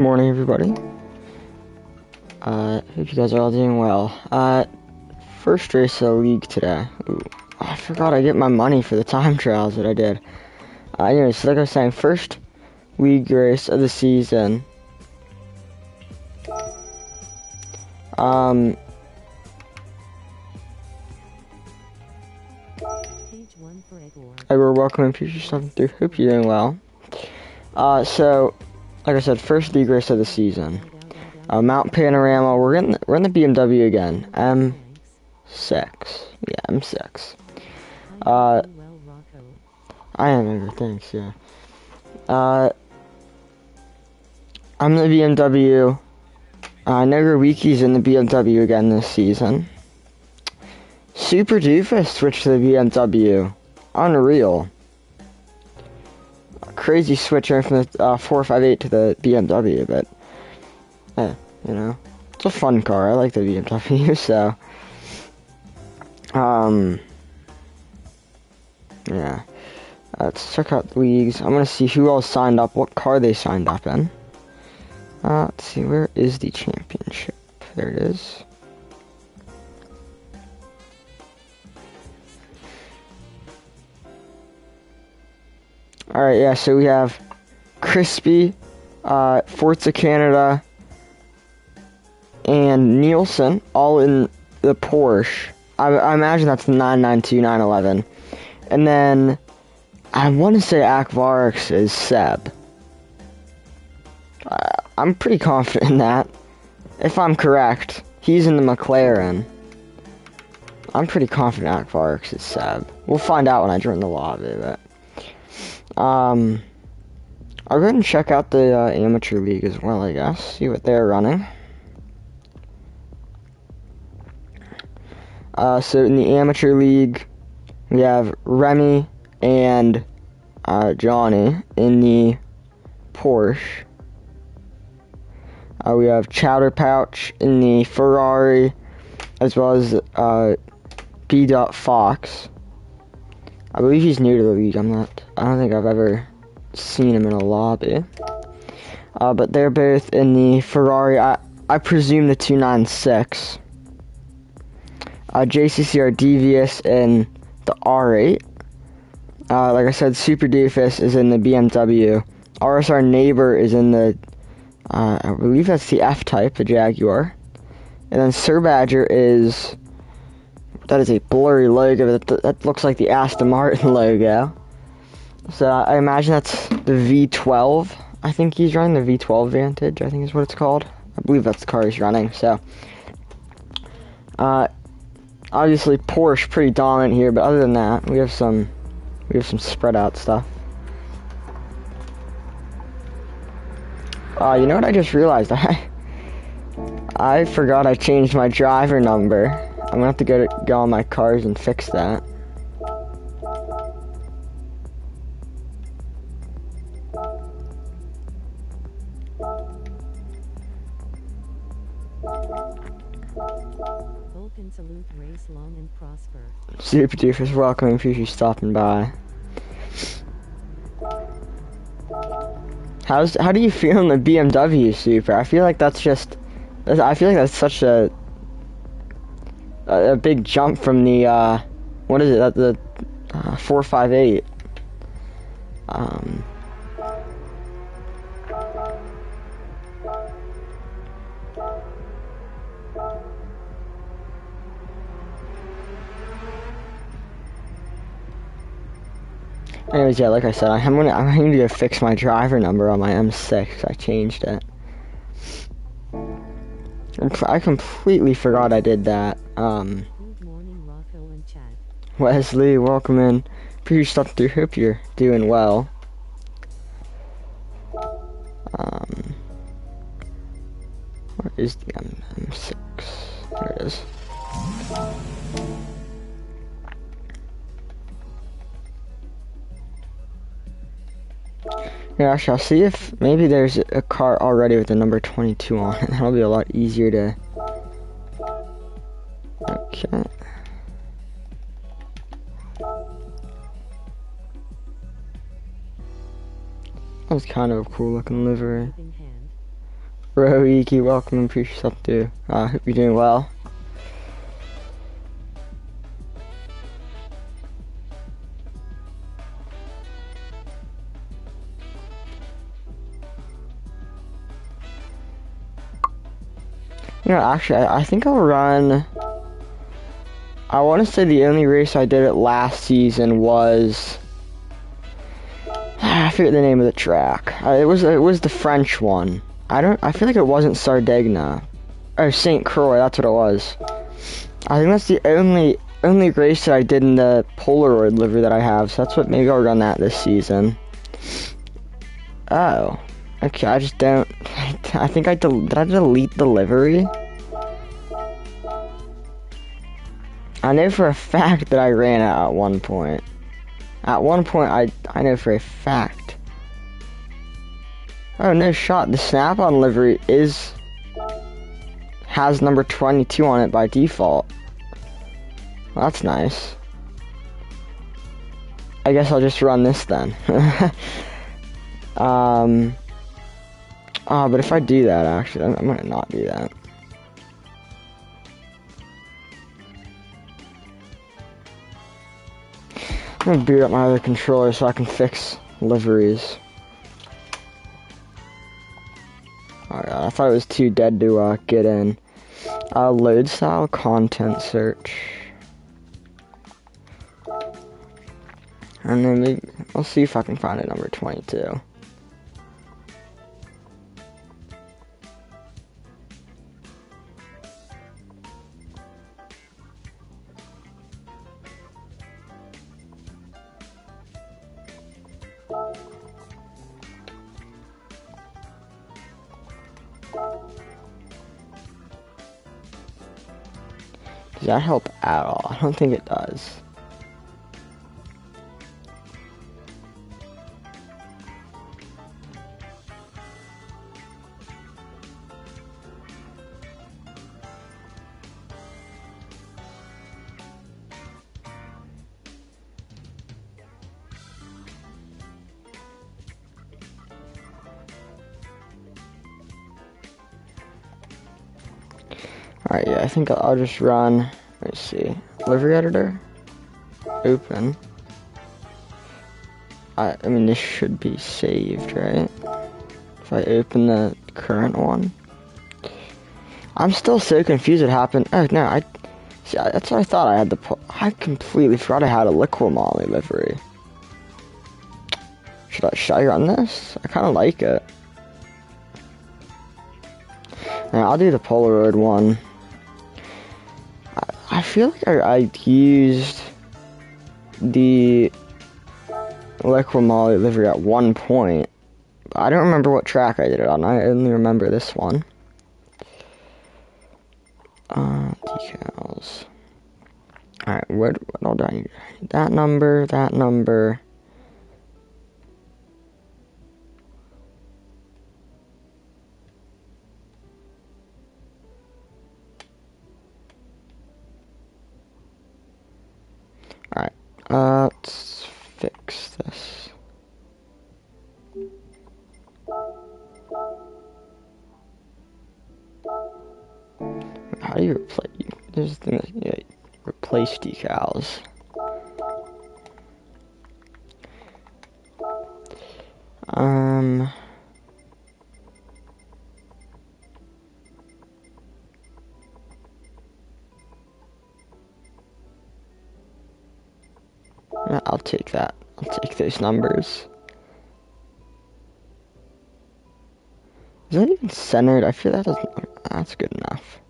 Morning, everybody. Hope you guys are all doing well. First race of the league today. Ooh, I forgot I get my money for the time trials that I did. Anyways, like I was saying, first league race of the season. We're welcoming people stuff through. Hope you're doing well. So, like I said, first league race of the season. Mount Panorama. We're in the BMW again. M6. Yeah, M6. I am Edgar, thanks, yeah. I'm the BMW. Negerwiki's in the BMW again this season. Super Doofus switched to the BMW. Unreal. Crazy switcher from the 458 to the BMW, but you know, it's a fun car. I like the BMW, so yeah. Let's check out the leagues. I'm gonna see who else signed up, what car they signed up in. Let's see, where is the championship? There it is. Alright, yeah, so we have Crispy, Forza Canada, and Nielsen, all in the Porsche. I imagine that's the 992 911. And then, I want to say Akvarix is Seb. I'm pretty confident in that. If I'm correct, he's in the McLaren. I'm pretty confident Akvarix is Seb. We'll find out when I join the lobby, but I'll go ahead and check out the amateur league as well, I guess. See what they're running. So in the amateur league, we have Remy and Johnny in the Porsche. We have Chowder Pouch in the Ferrari, as well as B. Fox. I believe he's new to the league. I don't think I've ever seen him in a lobby. But they're both in the Ferrari. I presume the 296. JCCR Devious in the R8. Like I said, Super Doofus is in the BMW. RSR Neighbor is in the, I believe that's the F-Type, the Jaguar. And then Sir Badger is, that is a blurry logo, that looks like the Aston Martin logo. So I imagine that's the V12. I think he's running the V12 Vantage, I think is what it's called. I believe that's the car he's running, so. Obviously Porsche pretty dominant here, but other than that, we have some spread out stuff. You know what I just realized? I forgot I changed my driver number. I'm gonna have to go on my cars and fix that. Salute, race long and prosper. Super Doofus welcoming people stopping by. How do you feel in the BMW Super? I feel like that's such a big jump from the what is it? The 458. Anyways, yeah, like I said, I'm gonna go fix my driver number on my M6. I changed it. I completely forgot I did that. Good morning, Rocco and Chad. Wesley, welcome in. Pretty stuff through. Hope you're doing well. Where is the M6? There it is. Yeah, actually, I'll see if maybe there's a car already with the number 22 on it. That'll be a lot easier to. Okay. That was kind of a cool looking livery. Roiki, welcome and appreciate yourself too. Hope you're doing well. You know, actually, I think I'll run. I want to say the only race I did it last season was. I forget the name of the track. It was the French one. I feel like it wasn't Sardegna. Or St. Croix, that's what it was. I think that's the only race that I did in the Polaroid livery that I have, so that's what, maybe I'll run that this season. Oh. Okay, I just don't, I think did I delete the livery? I know for a fact that I ran it at one point. At one point, I know for a fact. Oh, no shot, the Snap-on livery has number 22 on it by default. Well, that's nice. I guess I'll just run this then. But if I do that, actually, I'm gonna not do that. I'm gonna boot up my other controller so I can fix liveries. Oh god, I thought it was too dead to get in. Load style content search. And then maybe, I'll see if I can find a number 22. Does that help at all? I don't think it does. Alright, yeah, I think I'll just run, let's see, livery editor, open. I mean, this should be saved, right? If I open the current one. I'm still so confused what happened. Oh, no, see, that's what I thought I had I completely forgot I had a Liquimolly livery. Should I run this? I kind of like it. Now, I'll do the Polaroid one. I feel like I used the Liquimolly livery at one point. But I don't remember what track I did it on. I only remember this one. Decals. Alright, what all do I need? That number, that number. Alright, let's fix this. How do you replace? There's a thing that, yeah, replace decals. Yeah, I'll take that. I'll take those numbers. Is that even centered? I feel that doesn't. That's good enough.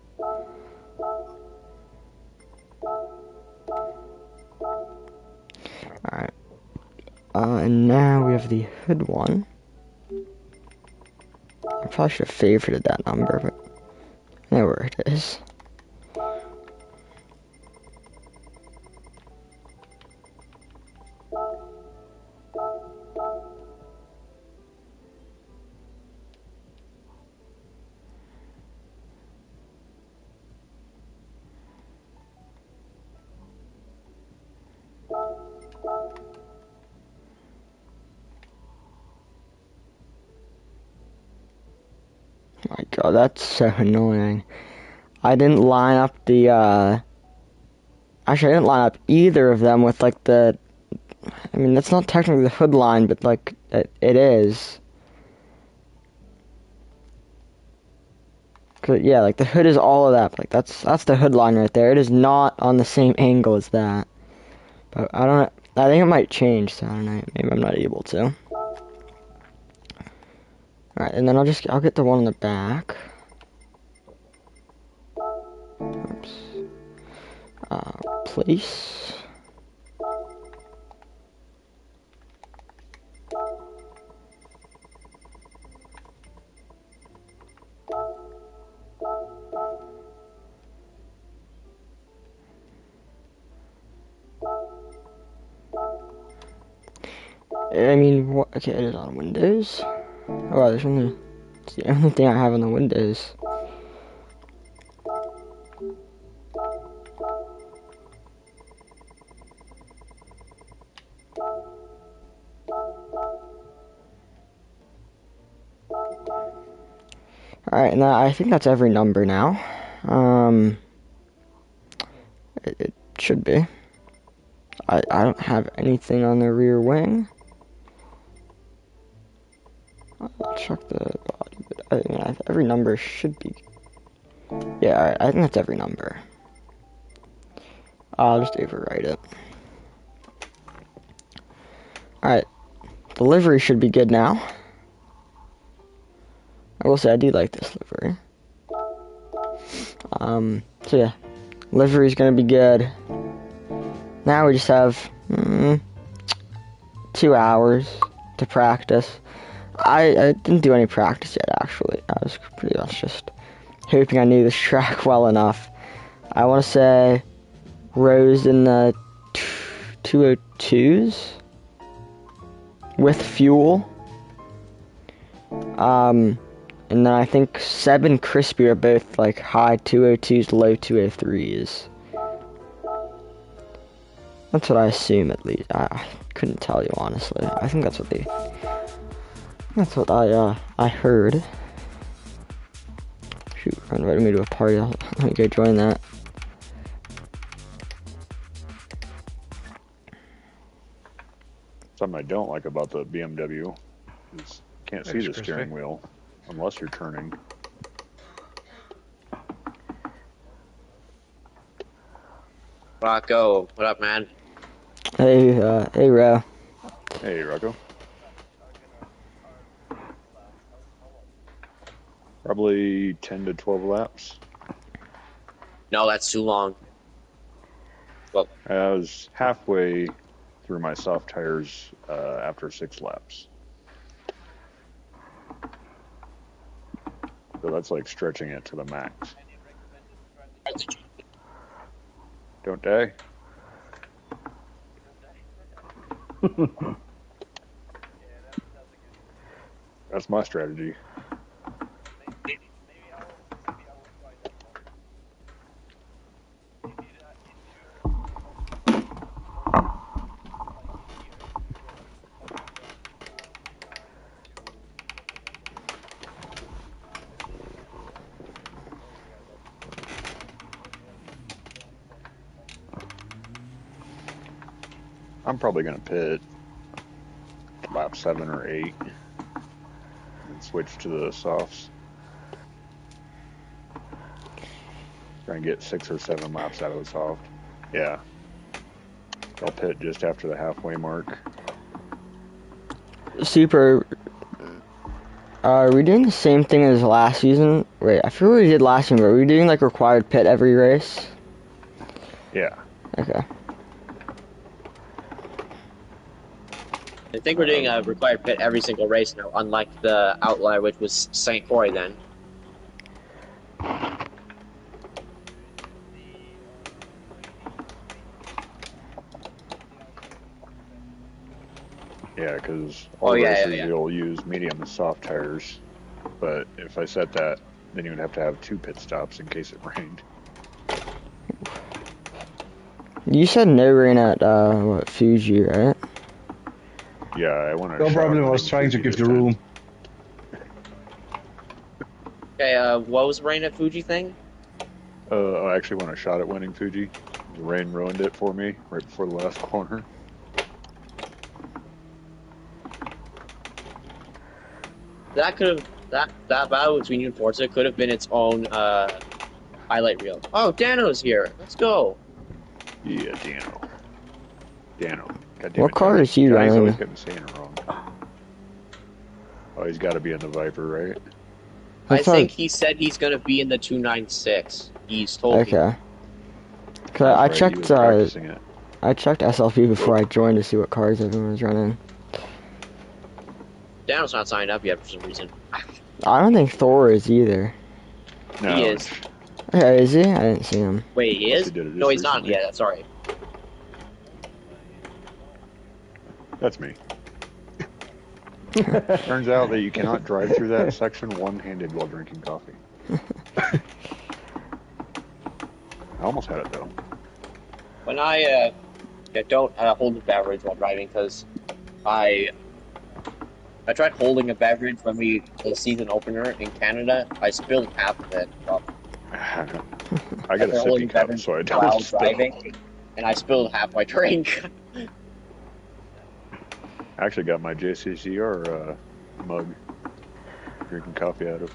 Alright. And now we have the hood one. I probably should have favorited that number, but I know where it is. Oh my Oh, that's so annoying. I didn't line up the, actually, I didn't line up either of them with, like, the, I mean, that's not technically the hood line, but, like, it is. Cause, yeah, like, the hood is all of that. Like, that's the hood line right there. It is not on the same angle as that. But I think it might change, so I don't know. Maybe I'm not able to. Alright, and then I'll get the one in the back. Oops. Place. I mean, what? Okay, it is on Windows. Oh, it's the only thing I have on the Windows. Alright, and I think that's every number now. It should be. I don't have anything on the rear wing. I'll check the body, but I mean, every number should be. Yeah, alright, I think that's every number. I'll just overwrite it. Alright, delivery should be good now. I will say I do like this livery. So yeah, livery's gonna be good. Now we just have 2 hours to practice. I didn't do any practice yet, actually. I was pretty much just hoping I knew this track well enough. I want to say Rose in the 202s with fuel. And then I think Seb and Crispy are both like high 202s, low 203s. That's what I assume, at least. I couldn't tell you honestly. I think that's what I heard. Shoot, invited me to a party. Let me go join that. Something I don't like about the BMW is you can't see the steering wheel unless you're turning. Rocco, what up, man? Hey, hey, Ro. Hey, Rocco. Probably 10 to 12 laps. No, that's too long. Well, I was halfway through my soft tires after 6 laps. So that's like stretching it to the max. Don't die. That's my strategy. I'm probably going to pit lap 7 or 8 and switch to the softs. Try and get 6 or 7 laps out of the soft. Yeah. I'll pit just after the halfway mark. Super. Are we doing the same thing as last season? Wait, I forget what we did last season, but are we doing like required pit every race? Yeah. Okay. I think we're doing a required pit every single race now, unlike the outlier, which was St. Croix then. Yeah, because all races you'll use medium to soft tires, but if I set that, then you would have to have 2 pit stops in case it rained. You said no rain at what, Fuji, right? Yeah, I want to. No problem. I was trying to give you room. Okay, what was the rain at Fuji thing? I actually won a shot at winning Fuji. The rain ruined it for me right before the last corner. That could have that battle between you and Forza could have been its own highlight reel. Oh, Dano's here. Let's go. Yeah, Dano. Dano. God damn What it, car Johnny. is he Johnny's running? always getting saying it wrong. Oh, he's got to be in the Viper, right? I That's not think he said he's gonna be in the 296. He's told me. okay. Cause That's I right, he was checked. practicing it. I checked SLP before I joined to see what cars everyone was running. Dano's not signed up yet for some reason. I don't think Thor is either. No, He is. Okay, is he? I didn't see him. Wait, he Unless is? he did it No, just he's not recently. yet. Sorry. That's me. Turns out that you cannot drive through that section one-handed while drinking coffee. I almost had it though. When I don't hold a beverage while driving because I tried holding a beverage when the season opener in Canada. I spilled half of it. Well, I got a holding sippy cup, beverage so I while don't spill. driving, and I spilled half my drink. I actually got my JCCR mug, drinking coffee out of.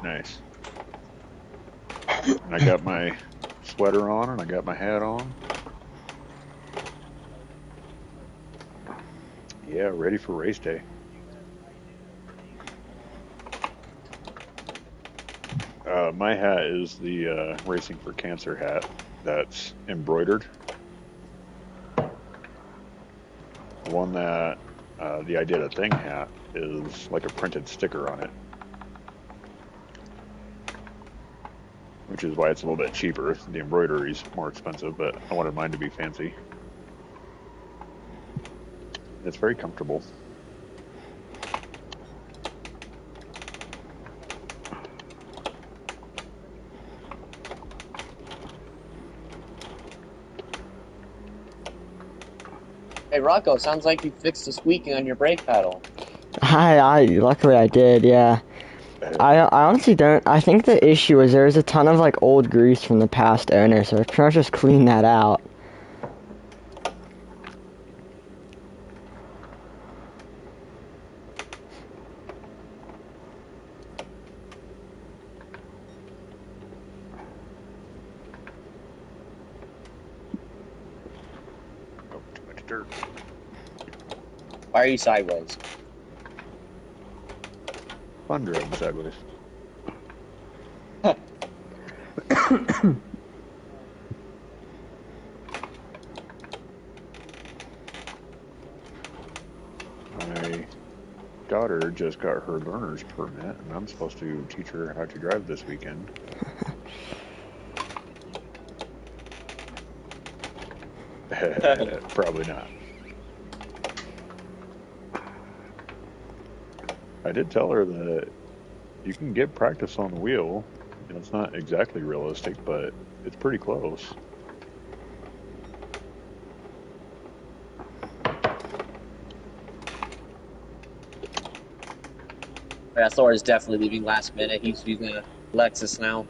Nice. And I got my sweater on, and I got my hat on. Yeah, ready for race day. My hat is the Racing for Cancer hat that's embroidered. The one that the I Did a Thing hat is like a printed sticker on it, which is why it's a little bit cheaper. The embroidery's more expensive, but I wanted mine to be fancy. It's very comfortable. Hey Rocco, sounds like you fixed the squeaking on your brake pedal. Luckily I did, yeah. I honestly don't. I think the issue is there's a ton of like old grease from the past owner, so I pretty much just clean that out. Oh, too much dirt. Why are you sideways? Fun driving sideways. My daughter just got her learner's permit, and I'm supposed to teach her how to drive this weekend. Probably not. I did tell her that you can get practice on the wheel. You know, it's not exactly realistic, but it's pretty close. Yeah, Thor is definitely leaving last minute. He's using a Lexus now.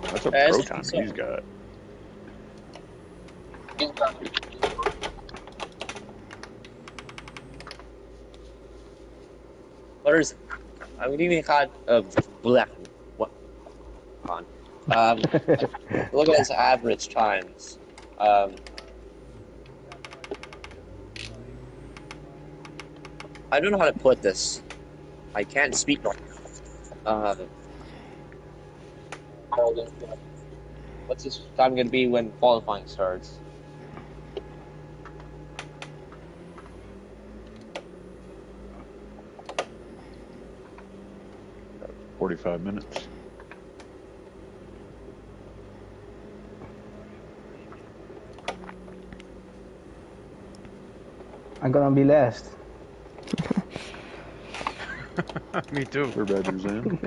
That's a pro time he's got. What is? I'm even had black. What? On. Look at his average times. I don't know how to put this. I can't speak. What's his time going to be when qualifying starts? 45 minutes. I'm gonna be last. Me too. We're Badgers in.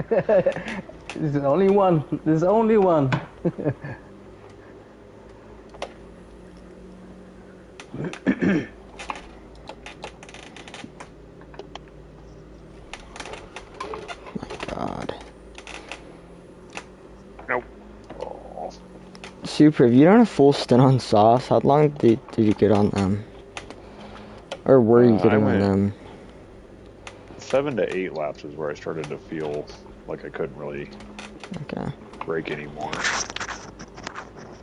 There's only one. There's only one. God. Nope. Oh. Super, if you done a full stint on sauce, how long did you get on them? Or were you I getting on went them? 7 to 8 laps is where I started to feel like I couldn't really Okay. brake anymore.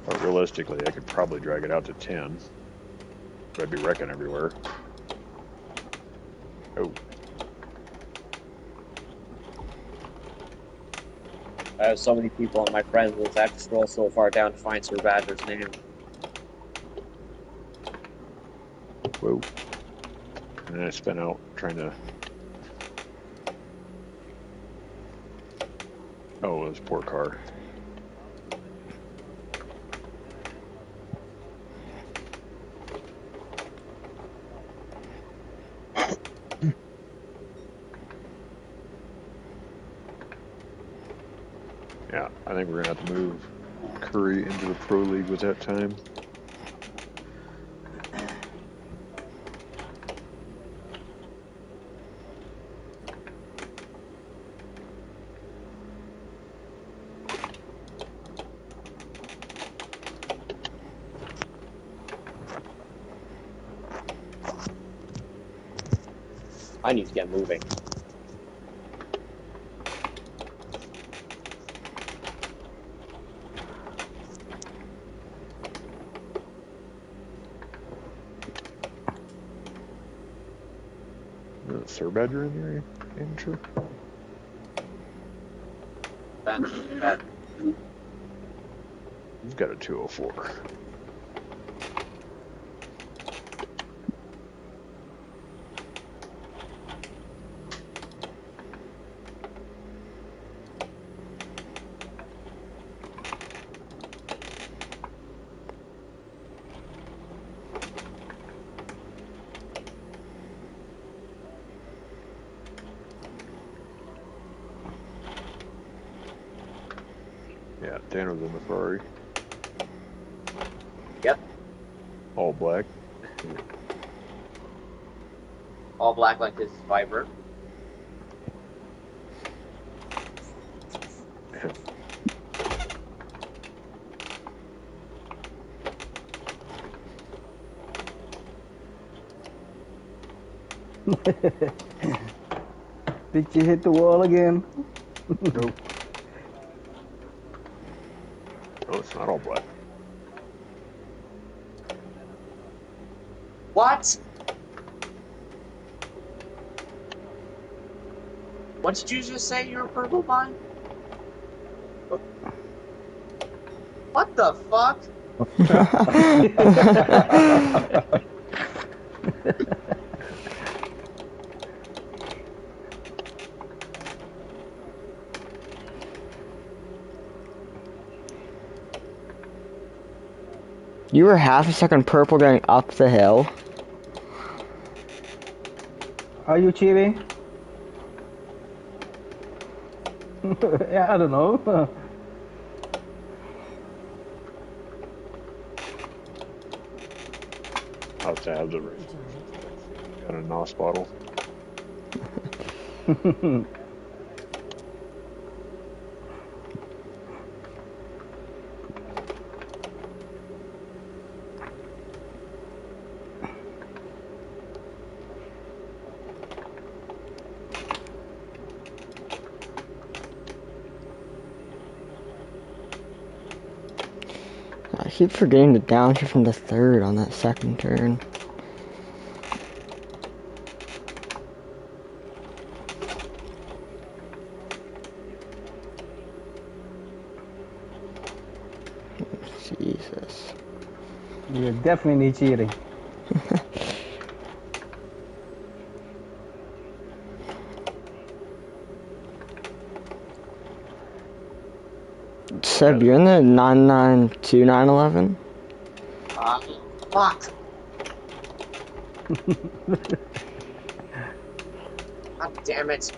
But realistically, I could probably drag it out to 10. But I'd be wrecking everywhere. Oh. I have so many people on my friends list. I have to scroll so far down to find Sir Badger's name. Whoa. And then I spent out trying to... Oh, it was a poor car. Yeah, I think we're going to have to move Curry into the Pro League with that time. I need to get moving. Sir Badger in there, Andrew? That. He's got a 204. Yeah, Dan was in the Ferrari. Yep. All black. All black like his Viper. Did you hit the wall again? Nope. Oh, it's not all black. What? What did you just say you're a purple vine? What the fuck? You were half a second purple going up the hill. Are you cheating? Yeah, I don't know. I'll have to have the got a NOS bottle. I keep forgetting to downshift from the third on that second turn. Jesus. You're definitely cheating. Seb, you're in the 992 911? Fuck. God damn it.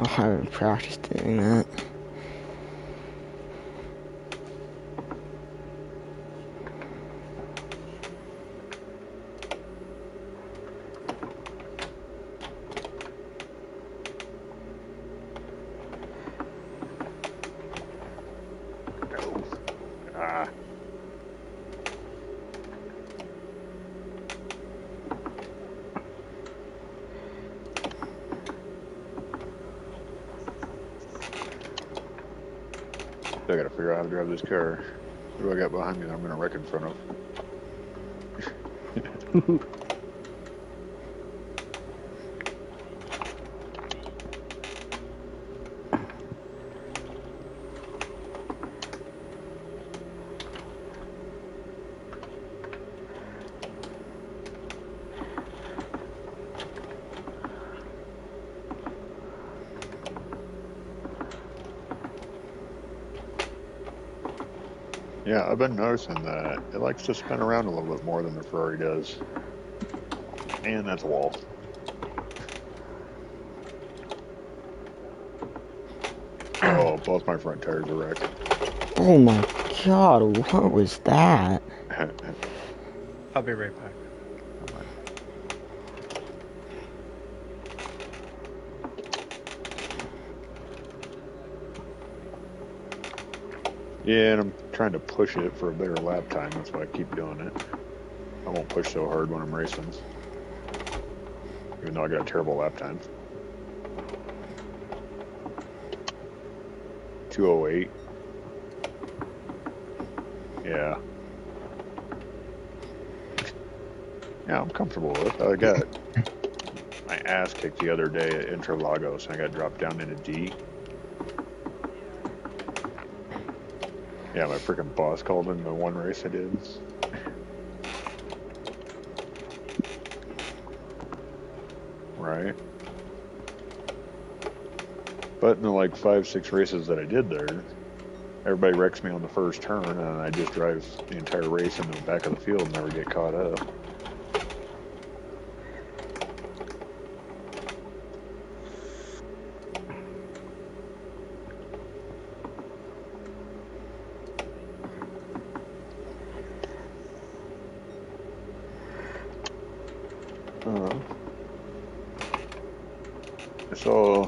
I haven't practiced doing that. Ah. I gotta figure out how to drive this car. What do I got behind me that I'm gonna wreck in front of? Yeah, I've been noticing that it likes to spin around a little bit more than the Ferrari does. And that's a wall. Oh, both my front tires are wrecked. Oh my god, what was that? I'll be right back. Yeah, and I'm trying to push it for a better lap time. That's why I keep doing it. I won't push so hard when I'm racing. Even though I got a terrible lap time. 208. Yeah. Yeah, I'm comfortable with it. I got my ass kicked the other day at Interlagos, and I got dropped down into D. Yeah, my freaking boss called in the one race I did. Right. But in the like 5-6 races that I did there, everybody wrecks me on the first turn, and I just drive the entire race in the back of the field and never get caught up. I saw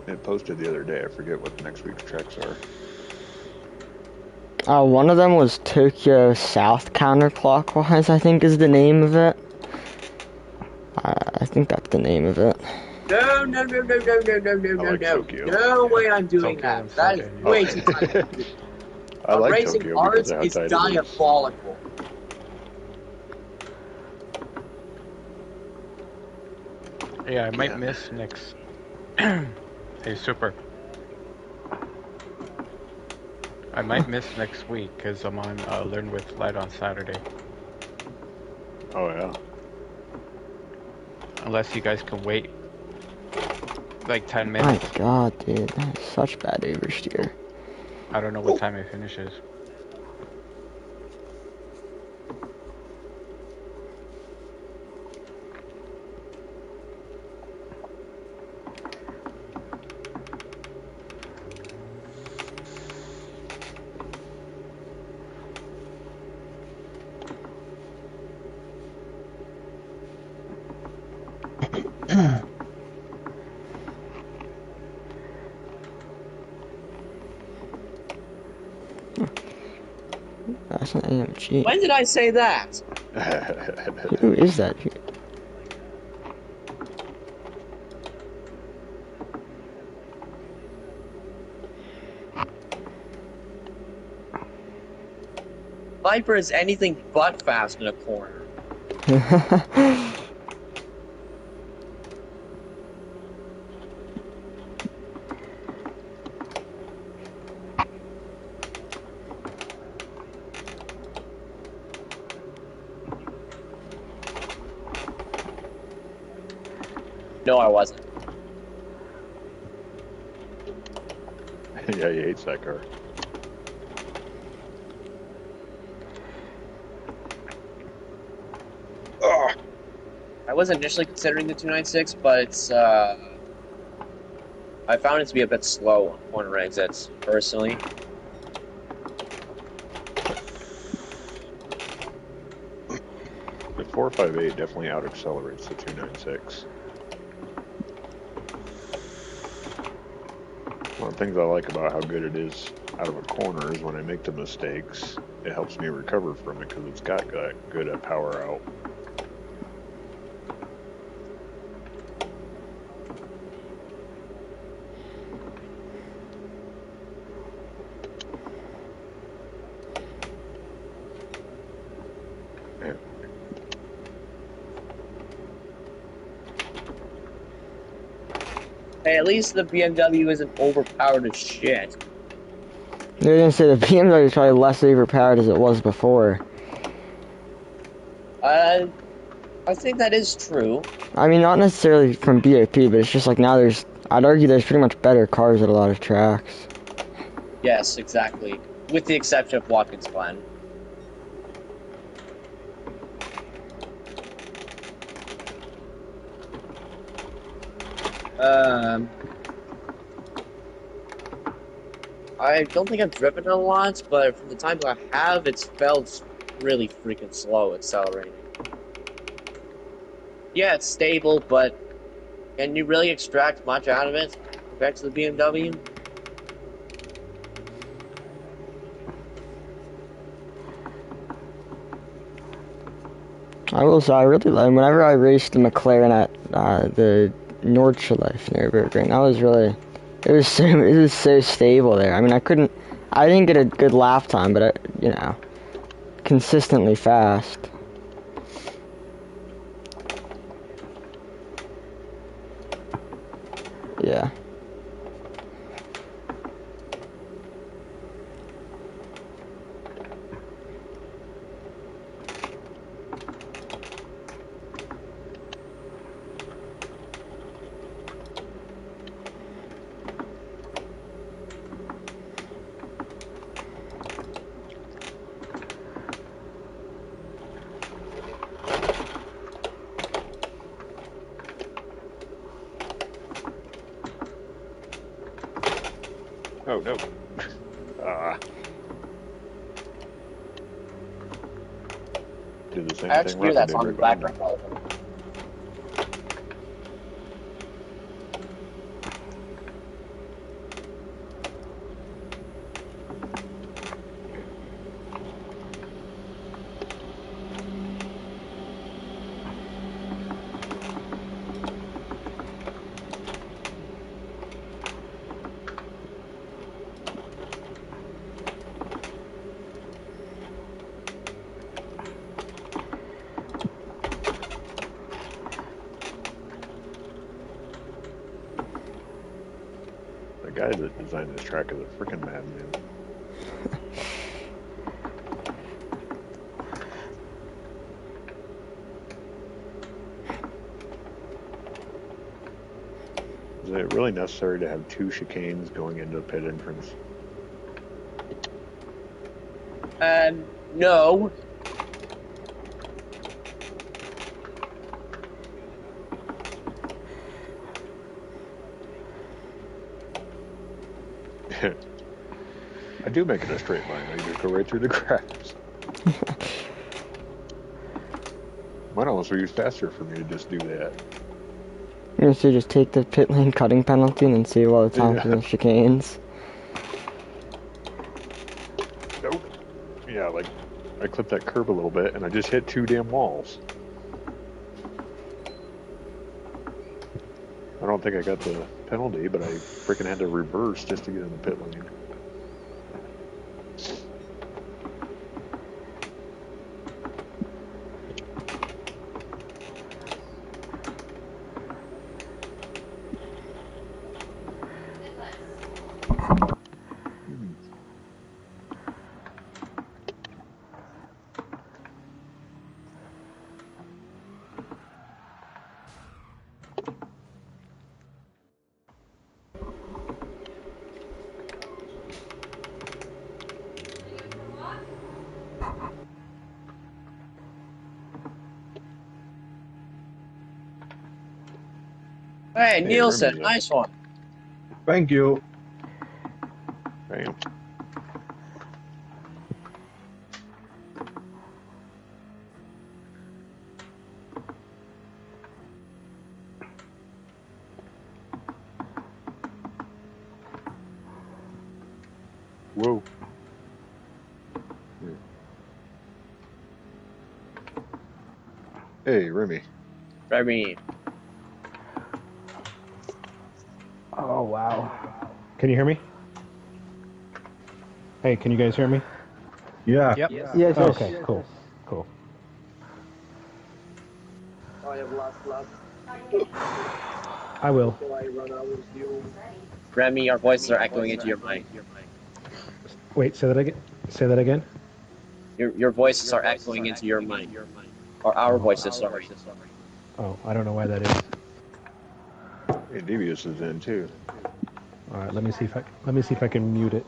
it posted the other day. I forget what next week's tracks are. One of them was Tokyo South Counterclockwise, I think is the name of it. I think that's the name of it. No, no, no, no, no, no, no, no, I no, like no. Tokyo. No way I'm doing Tokyo that. and That is Saturday. way too tight. I like Racing Tokyo because arts of how is tight it is. diabolical. Yeah, I might Yeah. miss next. Hey, Super. I might miss next week because I'm on Learn with Light on Saturday. Oh yeah. Unless you guys can wait like 10 My minutes. god, dude, that is such bad oversteer. I don't know what time it finishes. That's an AMG. When did I say that? Who is that? Viper is anything but fast in a corner. No, I wasn't. Yeah, he hates that car. I was initially considering the 296, but I found it to be a bit slow on corner exits, personally. The 458 definitely out accelerates the 296. One of the things I like about how good it is out of a corner is when I make the mistakes, it helps me recover from it because it's got good at power out. Hey, at least the BMW isn't overpowered as shit. They're gonna say the BMW is probably less overpowered as it was before. I think that is true. I mean, not necessarily from BAP, but it's just like now I'd argue there's pretty much better cars at a lot of tracks. Yes, exactly. With the exception of Watkins Glen. I don't think I've driven it a lot, but from the times I have, it's felt really freaking slow accelerating. Yeah, it's stable, but can you really extract much out of it compared to the BMW? I will say, I really like, whenever I raced the McLaren at the Nordschleife Nürburgring, that was really, it was so stable there. I mean, I didn't get a good lap time, but you know, consistently fast. Yeah. Oh no. Did the same I thing actually hear Rucka that did song in right the behind me. background. The guy that designed this track is a freaking madman. Is it really necessary to have two chicanes going into the pit entrance? No. I do make it a straight line. I just go right through the cracks. Might almost be faster for me to just do that. You should just take the pit lane cutting penalty and then save all the time for the chicanes. Nope. Yeah, like I clipped that curb a little bit and I just hit two damn walls. I don't think I got the penalty, but I freaking had to reverse just to get in the pit lane. Hey, Hey, Nielsen, remember that? nice one. Thank you. Bam. Whoa. Hey, Remy. Remy, Oh wow. Can you hear me? Hey, can you guys hear me? Yeah. Yep. Yes, Okay, yes. cool. Cool. I will. Remy, our voices are echoing into your mic. Wait, say that again. Say that again. Your voices are echoing into your mic. Or our voices, sorry. Oh, I don't know why that is. Hey, Devious is in too. All right, let me see if I can mute it.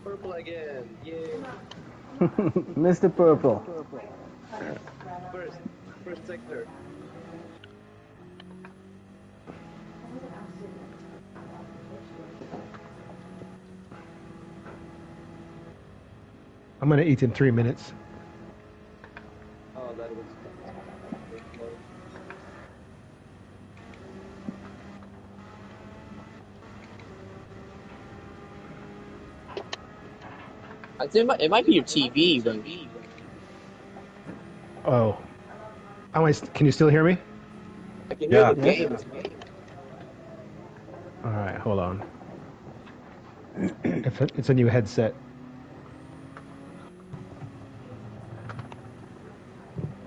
Purple again. Yay. Mr. Purple. First sector. I'm gonna eat in 3 minutes. Oh, that was. I think it might be your TV, Remy. Oh, can you still hear me? I can hear Yeah. the Yes. games. All right, hold on. It's a new headset.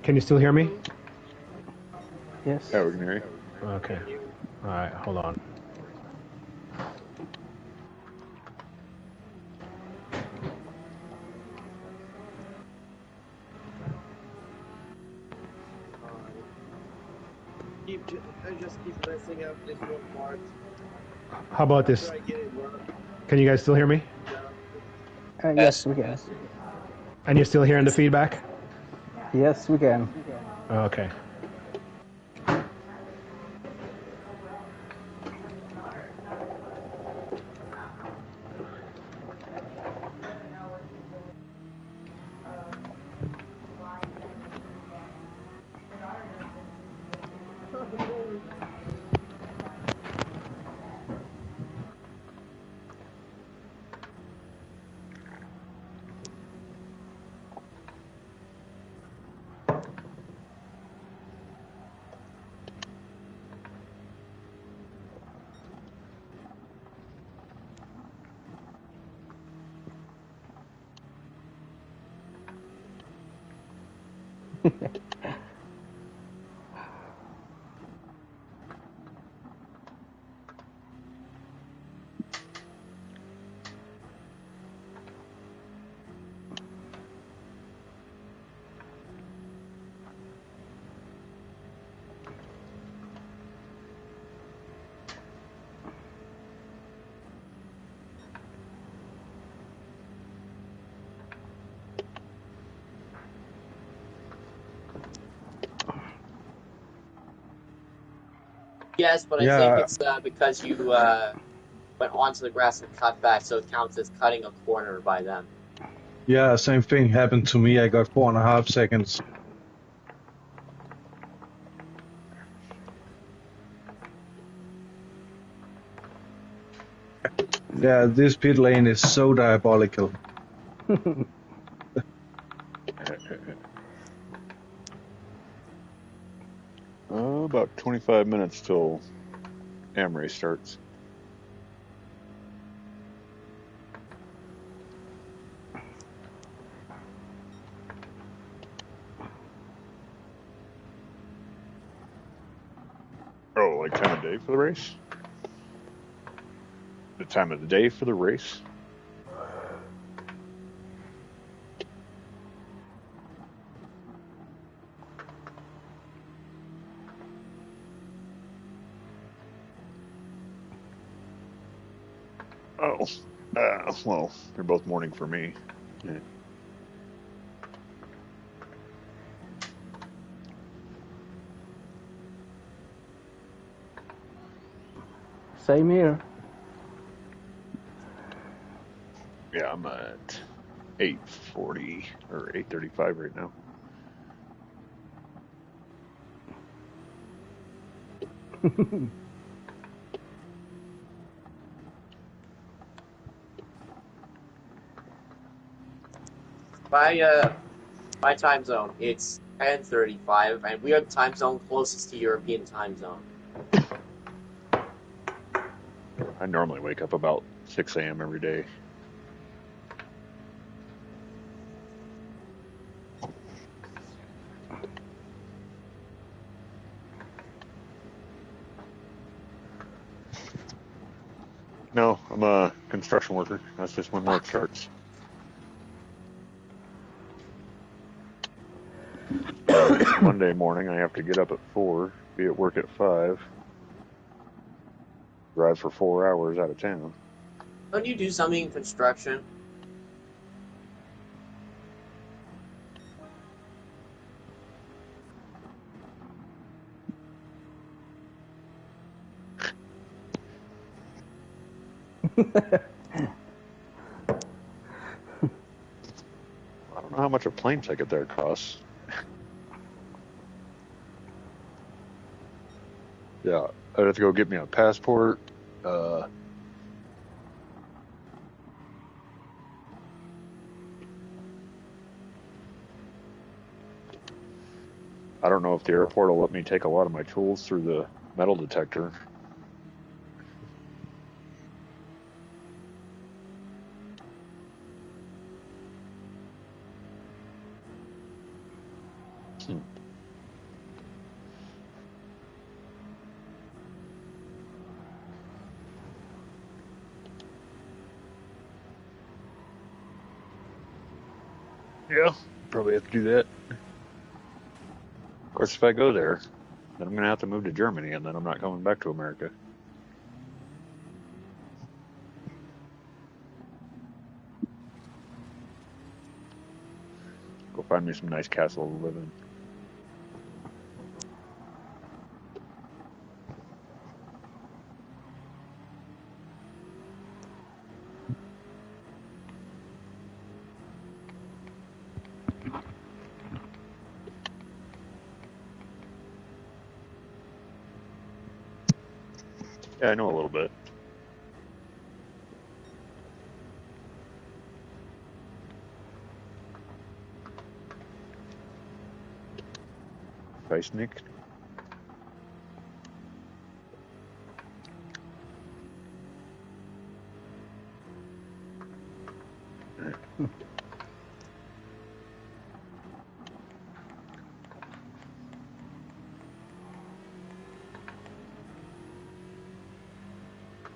Can you still hear me? Yes. Yeah, we can hear you. Okay. All right, hold on. I just keep messing up this one part. How about this? After I get it wrong. Can you guys still hear me? Yes, we can. And you're still hearing the feedback? Yes, we can. Okay. Yes, but I think Yeah. it's because you went onto the grass and cut back, so it counts as cutting a corner by them. Yeah. Same thing happened to me. I got 4.5 seconds. Yeah. This pit lane is so diabolical. About 25 minutes till Amray starts. Oh, like time of day for the race? The time of the day for the race? Oh, well, they're both morning for me. Yeah. Same here. Yeah, I'm at 8:40 or 8:35 right now. My time zone, it's 10:35, and we are the time zone closest to European time zone. I normally wake up about 6 a.m. every day. No, I'm a construction worker. That's just when work starts. Monday morning, I have to get up at 4, be at work at 5, drive for 4 hours out of town. Don't you do something in construction? I don't know how much a plane ticket there costs. Yeah, I'd have to go get me a passport. I don't know if the airport will let me take a lot of my tools through the metal detector. Yeah, probably have to do that. Of course, if I go there, then I'm going to have to move to Germany, and then I'm not coming back to America. Go find me some nice castle to live in. Yeah, I know a little bit. Weissnick.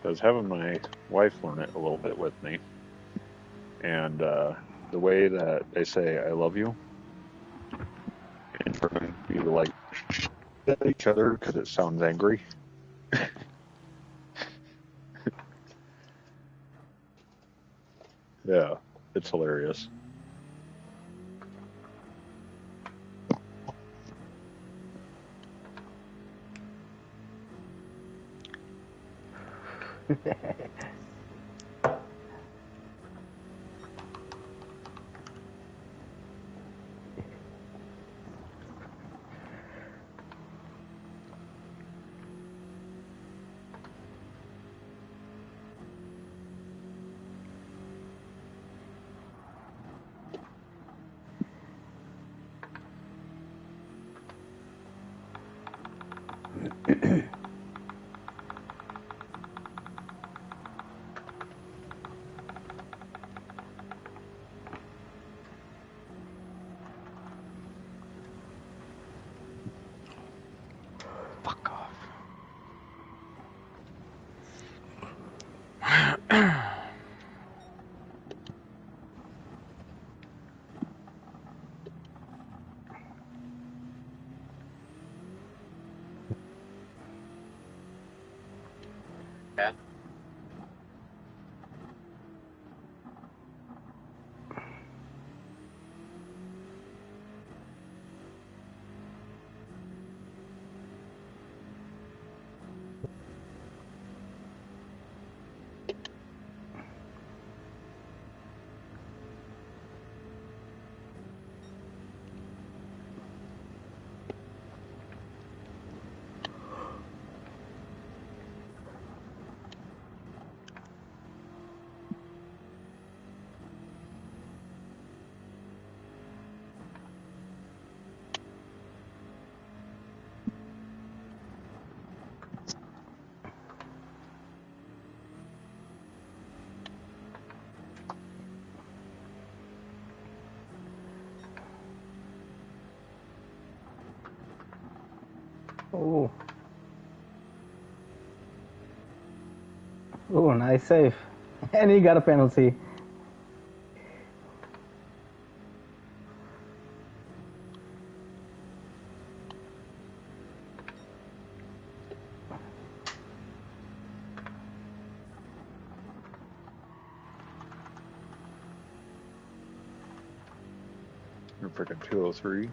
I was having my wife learn it a little bit with me, and the way that they say "I love you" in German, we like at each other because it sounds angry. Yeah, it's hilarious. Fuck off. Yeah. Oh. Oh, nice save. And he got a penalty. You're freaking 203.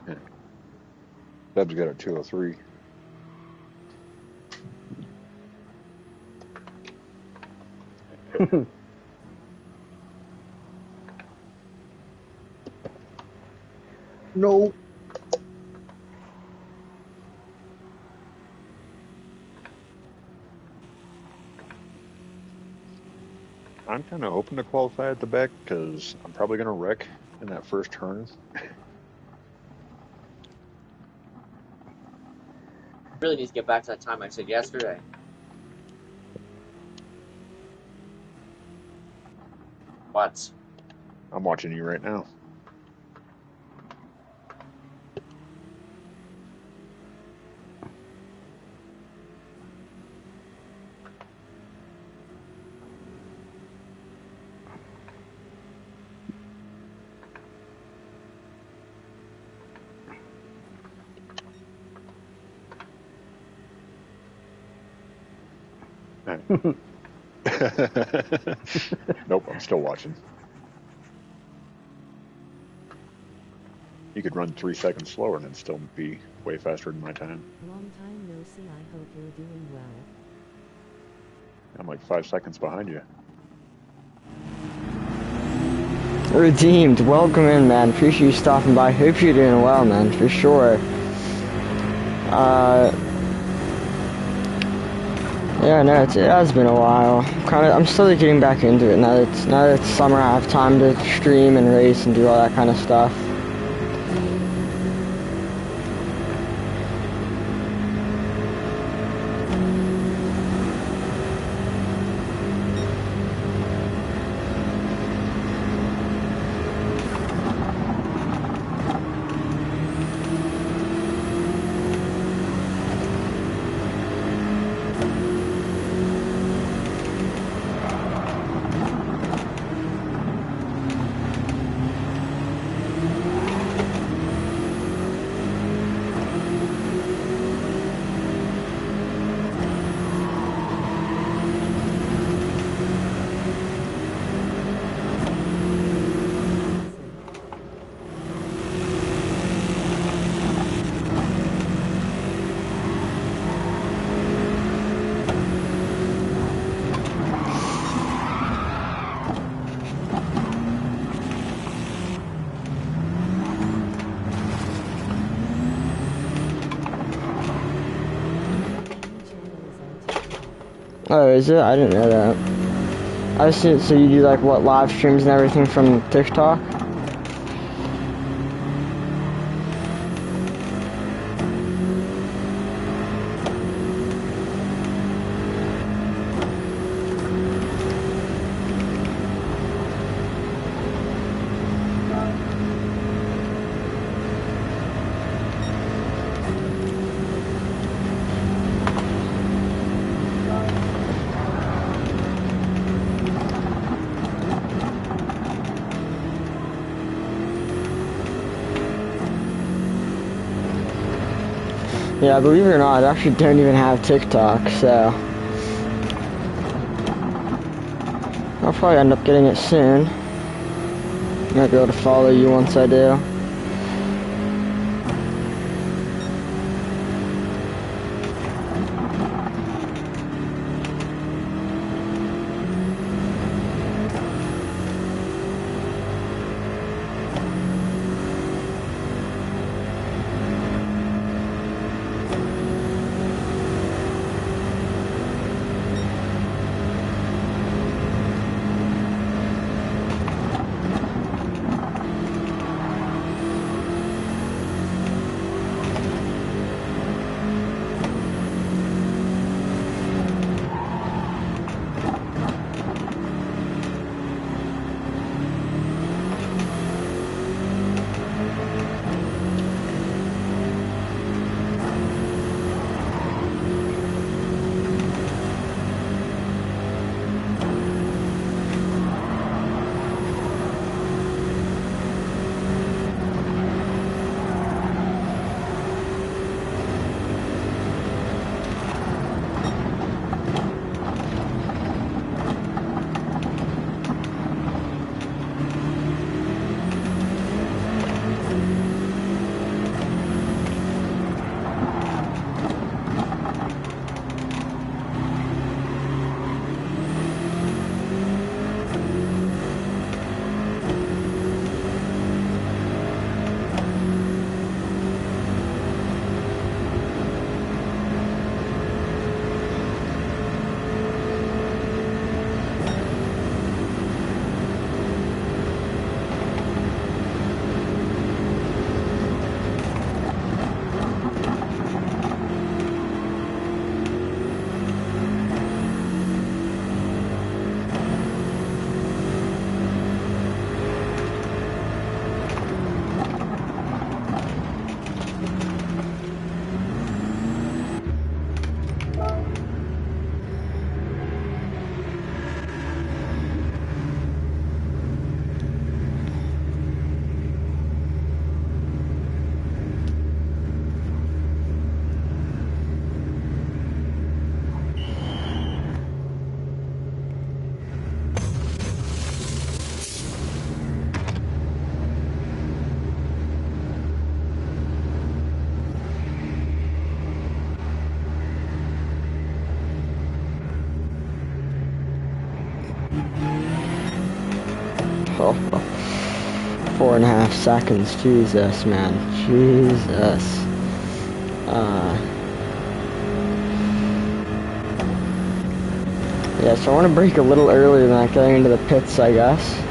Yeah. Deb's got a 203. No. I'm kind of hoping to qualify at the back because I'm probably going to wreck in that first turn. Really need to get back to that time I said yesterday. What? I'm watching you right now. Nope, I'm still watching. You could run 3 seconds slower and it'd still be way faster than my time. Long time no see, I hope you're doing well. I'm like 5 seconds behind you. Redeemed, welcome in, man. Appreciate you stopping by. Hope you're doing well, man, for sure. Yeah, no, it has been a while. I'm slowly getting back into it now that it's summer. I have time to stream and race and do all that kind of stuff. Oh, is it? I didn't know that. I see. So you do like what, live streams and everything from TikTok? Yeah, believe it or not, I actually don't even have TikTok, so I'll probably end up getting it soon. Might be able to follow you once I do. Oh, 4.5 seconds. Jesus, man. Jesus. Yeah, so I want to break a little earlier than that, getting into the pits, I guess.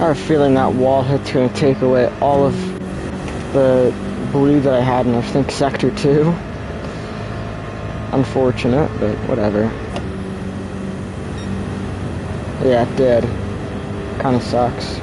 I have a feeling that wall hit's gonna take away all of the blue that I had in, I think, Sector 2. Unfortunate, but whatever. Yeah, it did. Kinda sucks.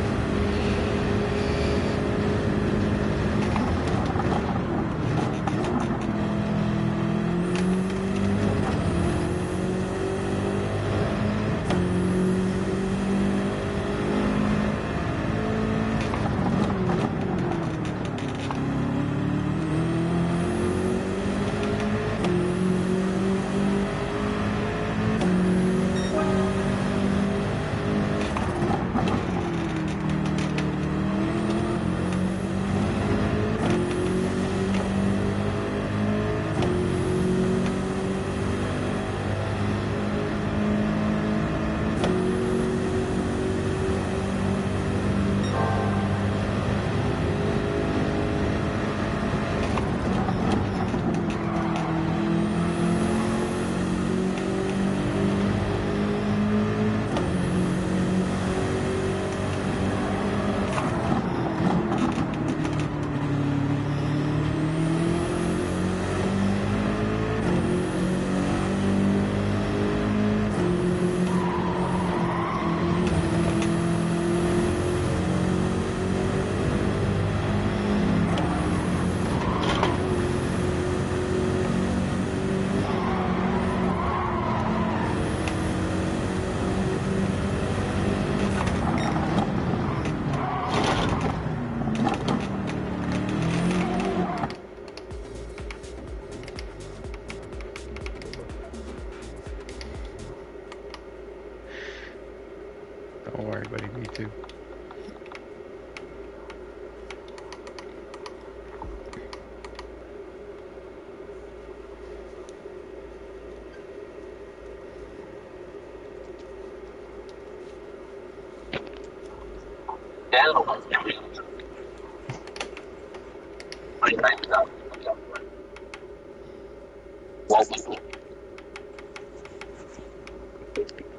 Don't worry, buddy. Me too.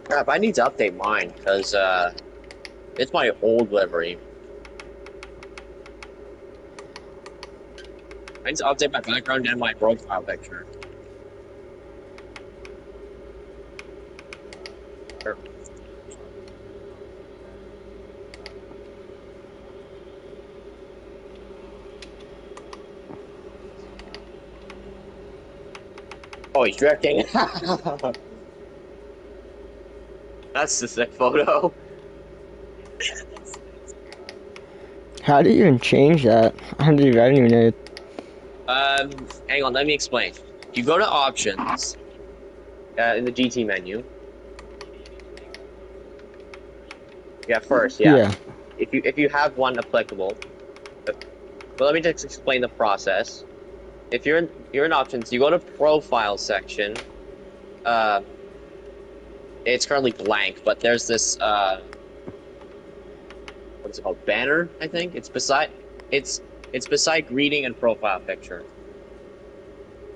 Crap, I need to update mine because it's my old livery. I need to update my background and my profile picture. Sure. Oh, he's drifting. That's the sick photo. How do you even change that? I don't even know. Hang on, let me explain. You go to options in the GT menu. Yeah, first, yeah. Yeah. If you have one applicable, but let me just explain the process. If you're in options, you go to profile section. It's currently blank, but there's this what is it called? Banner, I think. It's beside greeting and profile picture.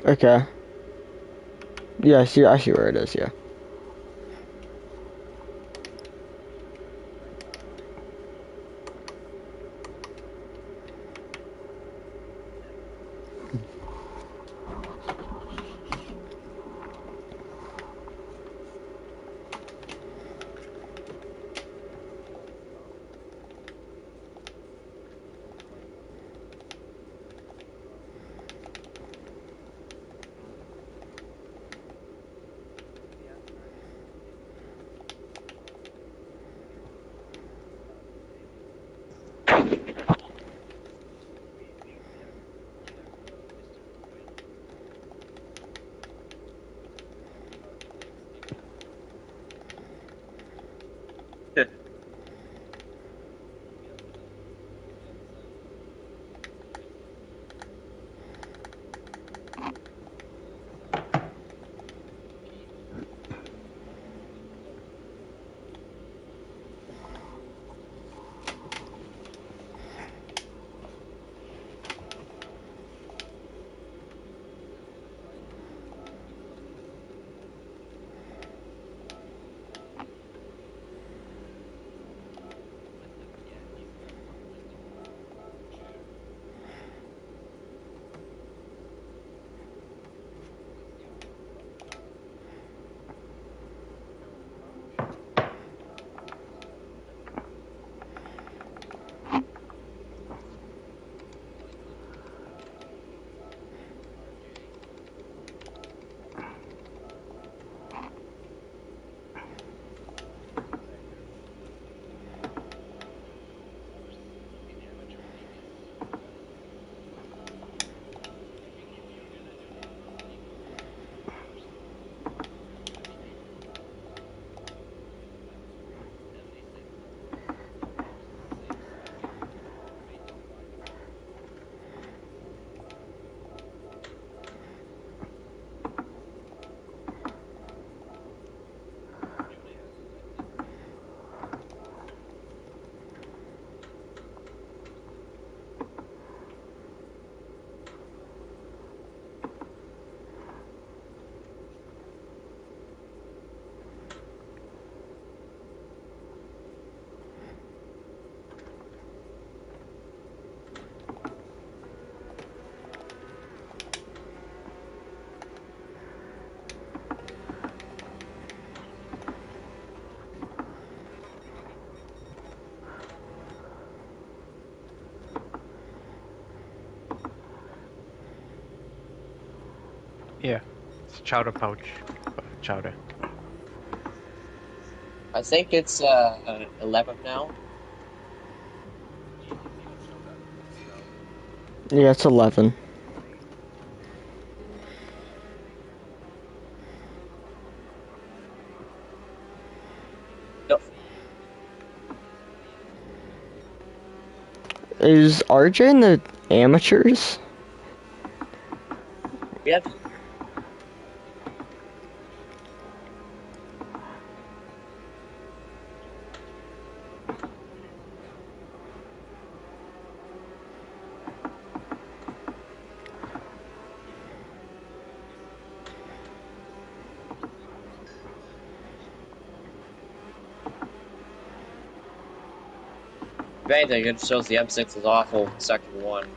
Okay. Yeah, I see where it is, yeah. It's chowder pouch. Chowder. I think it's 11 now. Yeah, it's 11. Yep. Is RJ in the amateurs? Yep. If anything, it shows the M6 is awful in Sector 1.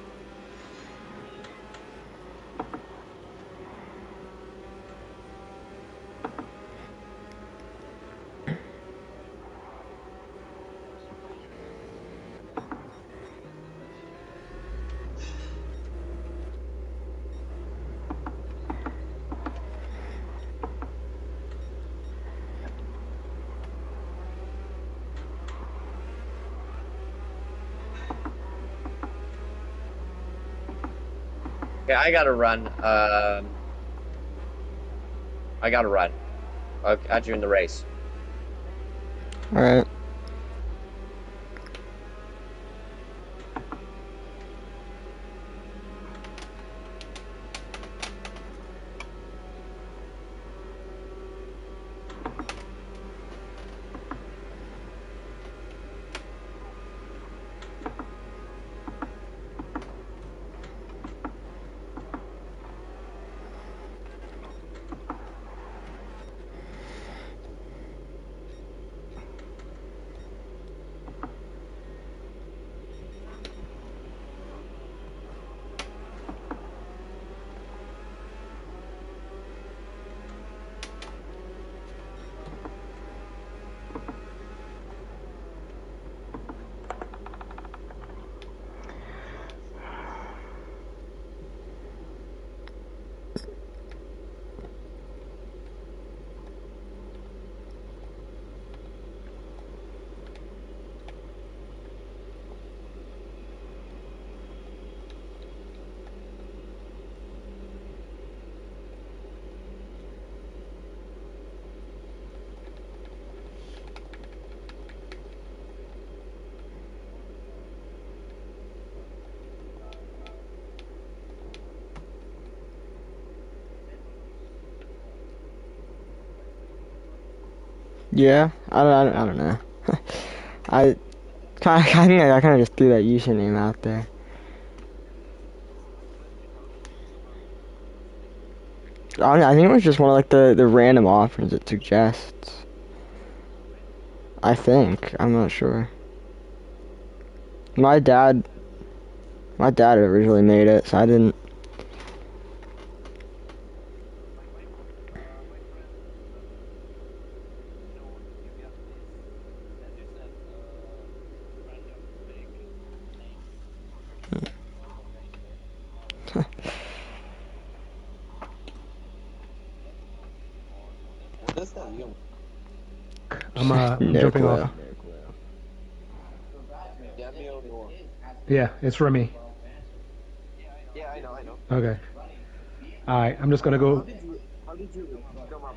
Okay, I gotta run. I gotta run. I'll catch you in the race. Alright. Yeah, I don't know. I think I kind of just threw that username out there. I think it was just one of like the random options it suggests. I think. I'm not sure. My dad originally made it, so I didn't. I'm No jumping off. clue. Yeah, it's Remy. Yeah, I know. Okay. Alright, I'm just gonna go. How did you come up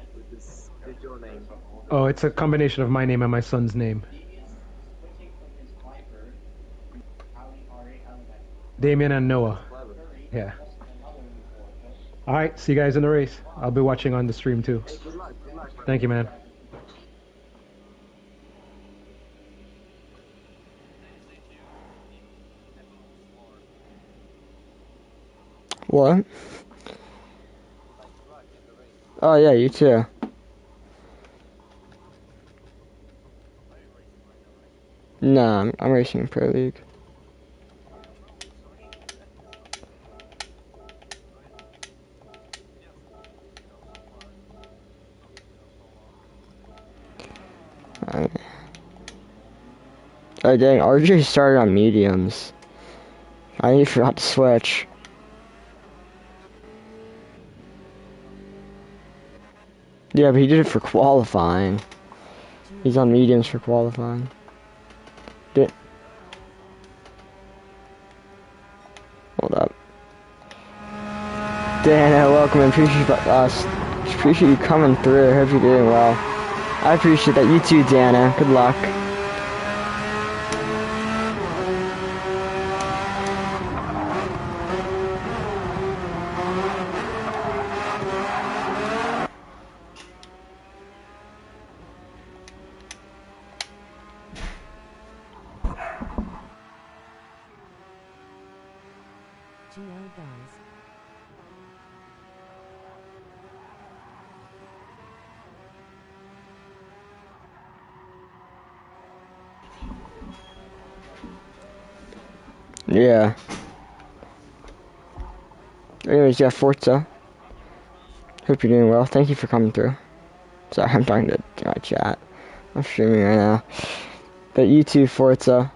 with your name? Oh, it's a combination of my name and my son's name. Damien and Noah. Clever. Yeah. Alright, see you guys in the race. I'll be watching on the stream too. Hey, good luck. Thank you, man. What? Oh yeah, you too. No, I'm racing in Pro League. Oh dang, RJ started on mediums. I forgot to switch. Yeah, but he did it for qualifying. He's on mediums for qualifying. Hold up. Dana, welcome. Appreciate you coming through. I hope you're doing well. I appreciate that. You too, Dana. Good luck. GL guys. Yeah. Anyways, yeah, Forza. Hope you're doing well. Thank you for coming through. Sorry, I'm talking to my chat. I'm streaming right now. But you too, Forza.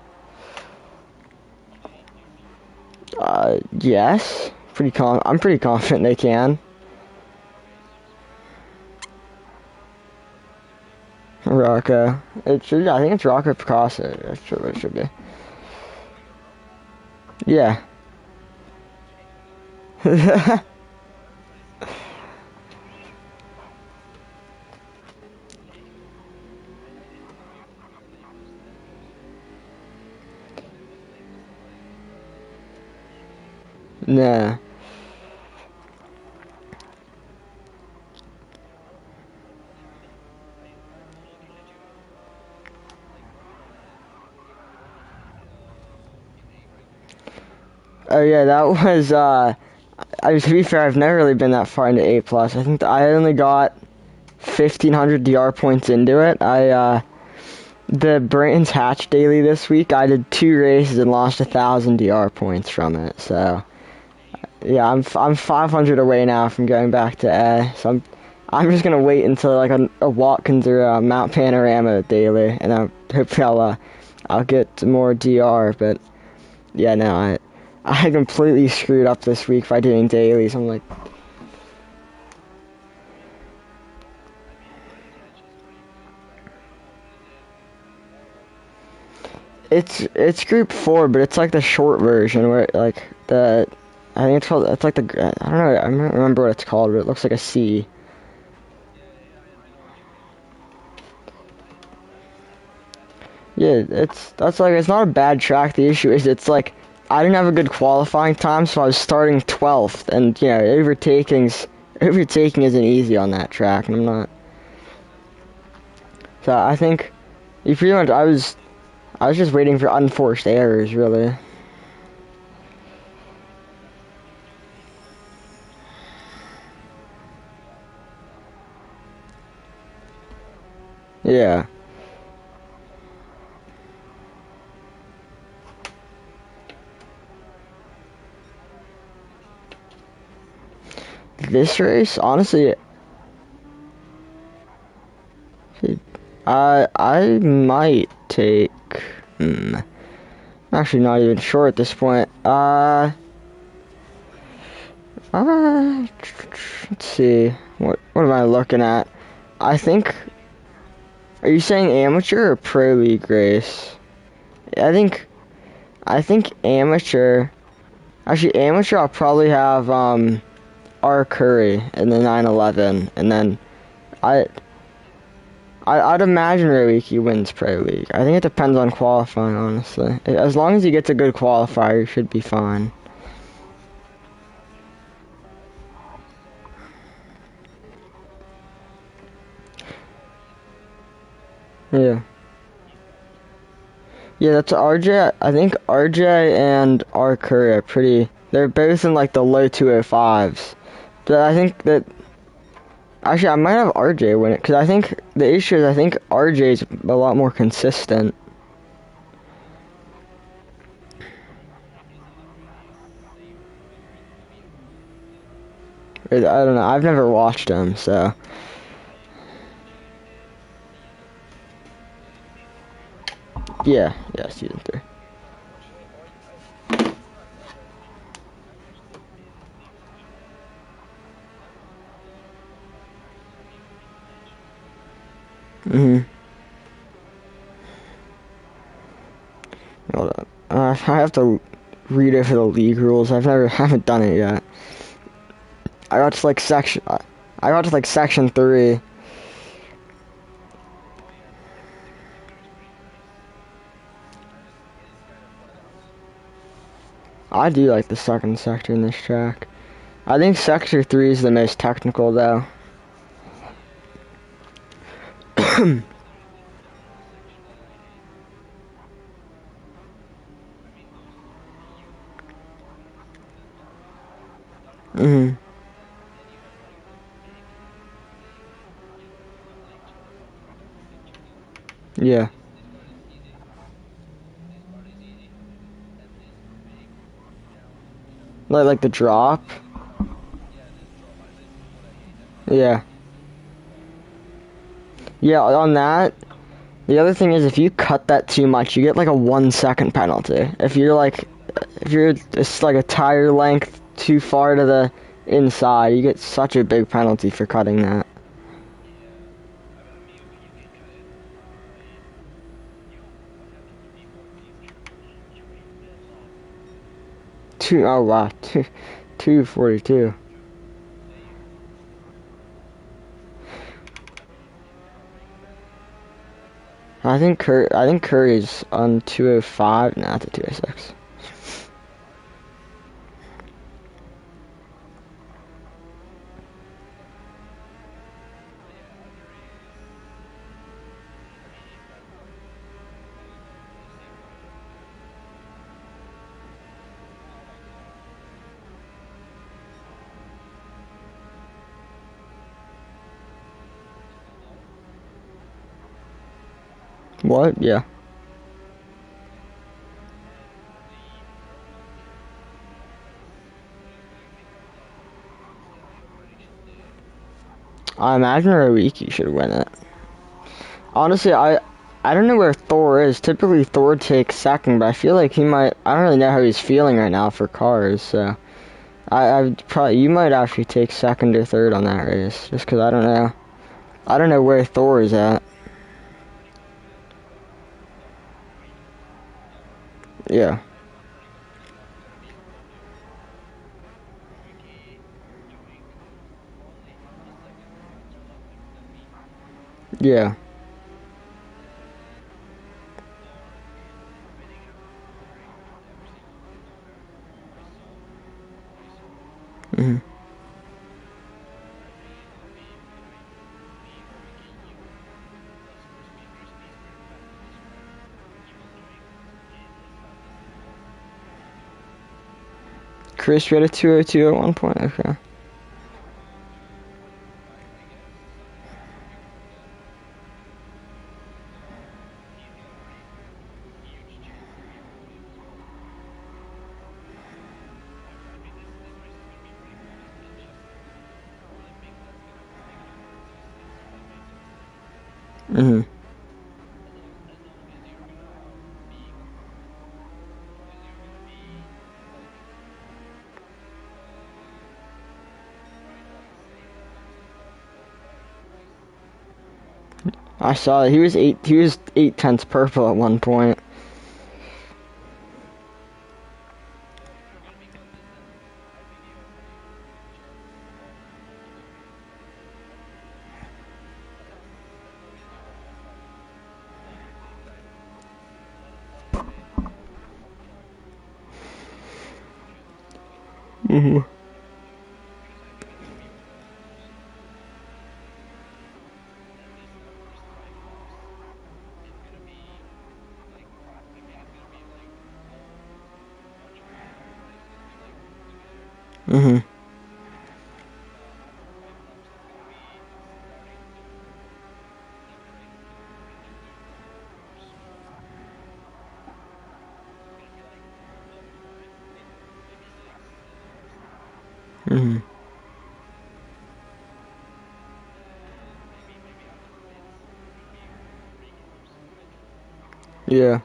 Yes. I'm pretty confident they can. Rocco. I think it's Rocco Picasso. That's what it should be. Yeah. Nah. Oh yeah, that was to be fair, I've never really been that far into A+. I think I only got 1,500 DR points into it. The Brands Hatch daily this week, I did 2 races and lost 1,000 DR points from it. So, yeah, I'm 500 away now from going back to A. So I'm just gonna wait until like a Watkins or Mount Panorama daily, and hopefully I'll get more DR. But yeah, no, I completely screwed up this week by doing dailies. I'm like. It's group 4, but it's like the short version where like I think it's like I don't know, I don't remember what it's called, but it looks like a C. Yeah, that's like it's not a bad track. The issue is it's like I didn't have a good qualifying time, so I was starting 12th, and you know overtaking isn't easy on that track, and I'm not. So I think you pretty much I was just waiting for unforced errors, really. Yeah. This race, honestly, I might take. Actually, not even sure at this point. Let's see. What am I looking at? I think. Are you saying amateur or pro league race? I think amateur. Actually, amateur. I'll probably have R. Curry in the 911, and then I'd imagine Rowiki wins Pro League. I think it depends on qualifying, honestly. As long as he gets a good qualifier, he should be fine. Yeah. Yeah, that's RJ. I think RJ and R. Curry are pretty. They're both in like the low 205s. But I think that. Actually, I might have RJ win it, because I think the issue is I think RJ's a lot more consistent. I don't know. I've never watched him, so. Yeah, season 3. I have to read over the league rules. Haven't done it yet. I got to like section 3. I do like the second sector in this track. I think sector 3 is the most technical though. Mhm. Yeah. Like the drop. Yeah. Yeah, on that, the other thing is if you cut that too much, you get like a 1 second penalty. If you're just like a tire length too far to the inside, you get such a big penalty for cutting that. Oh wow, 242. I think Curry's on 205. Nah, it's a 206. What? Yeah. I imagine Roiki should win it. Honestly, I don't know where Thor is. Typically Thor takes second, but I feel like he might. I don't really know how he's feeling right now for cars, so I'd probably you might actually take second or third on that race, just 'cause I don't know. I don't know where Thor is at. Yeah. Yeah. Mhm. Chris, you had a 202 at one point. Okay. Mhm. I saw it. He was 8. He was 8/10 purple at one point. Mhm. Mhm. Mhm. Yeah.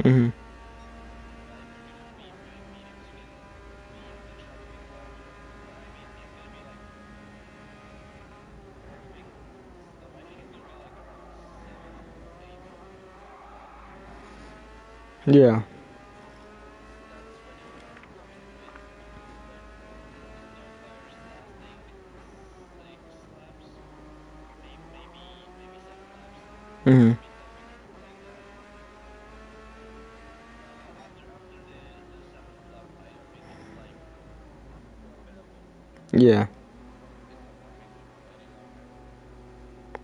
Mhm. Yeah. Mhm. Yeah.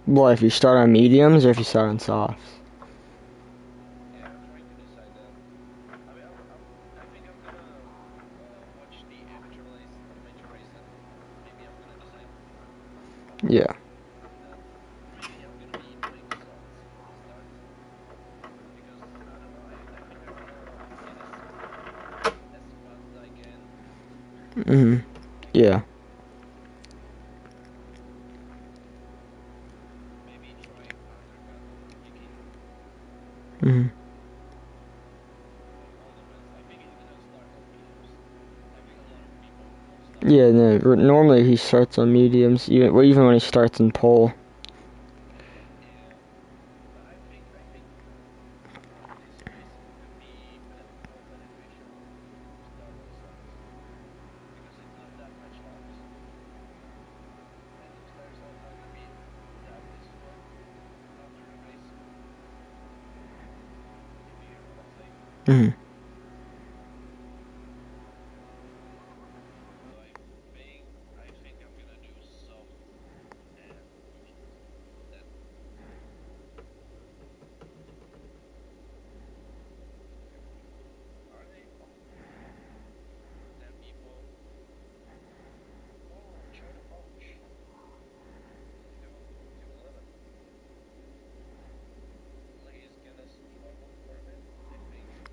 Well, if you start on mediums or if you start on softs. Yeah. Mhm. Yeah. Mhm. Yeah, no, normally he starts on mediums, even when he starts in pole. Mhm.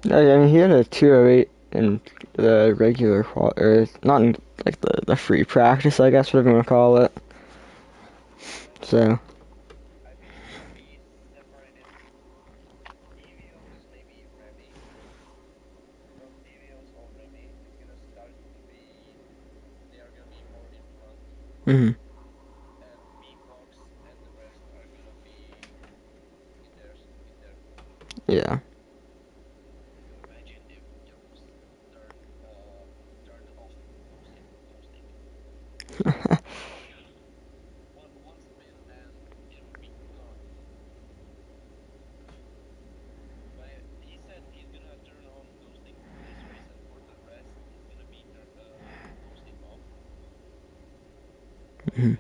I mean, he had a 208 in the regular or not in like the free practice, I guess, whatever you want to call it. So. Mhm. Yeah. Mhm.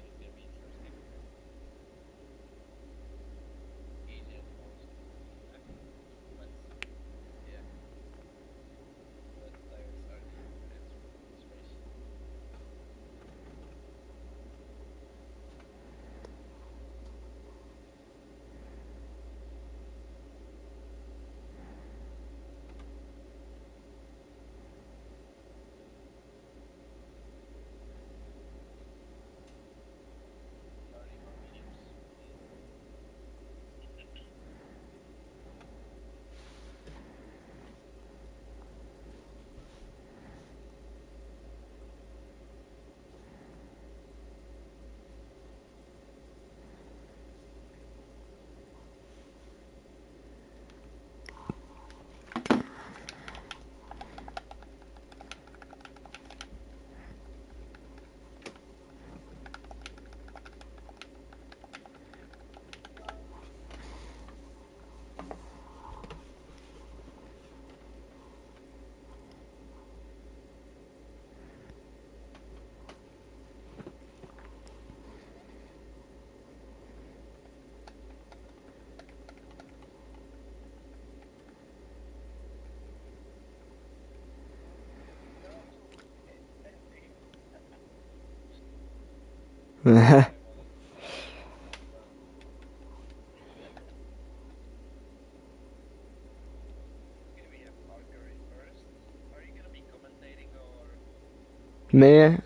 Me,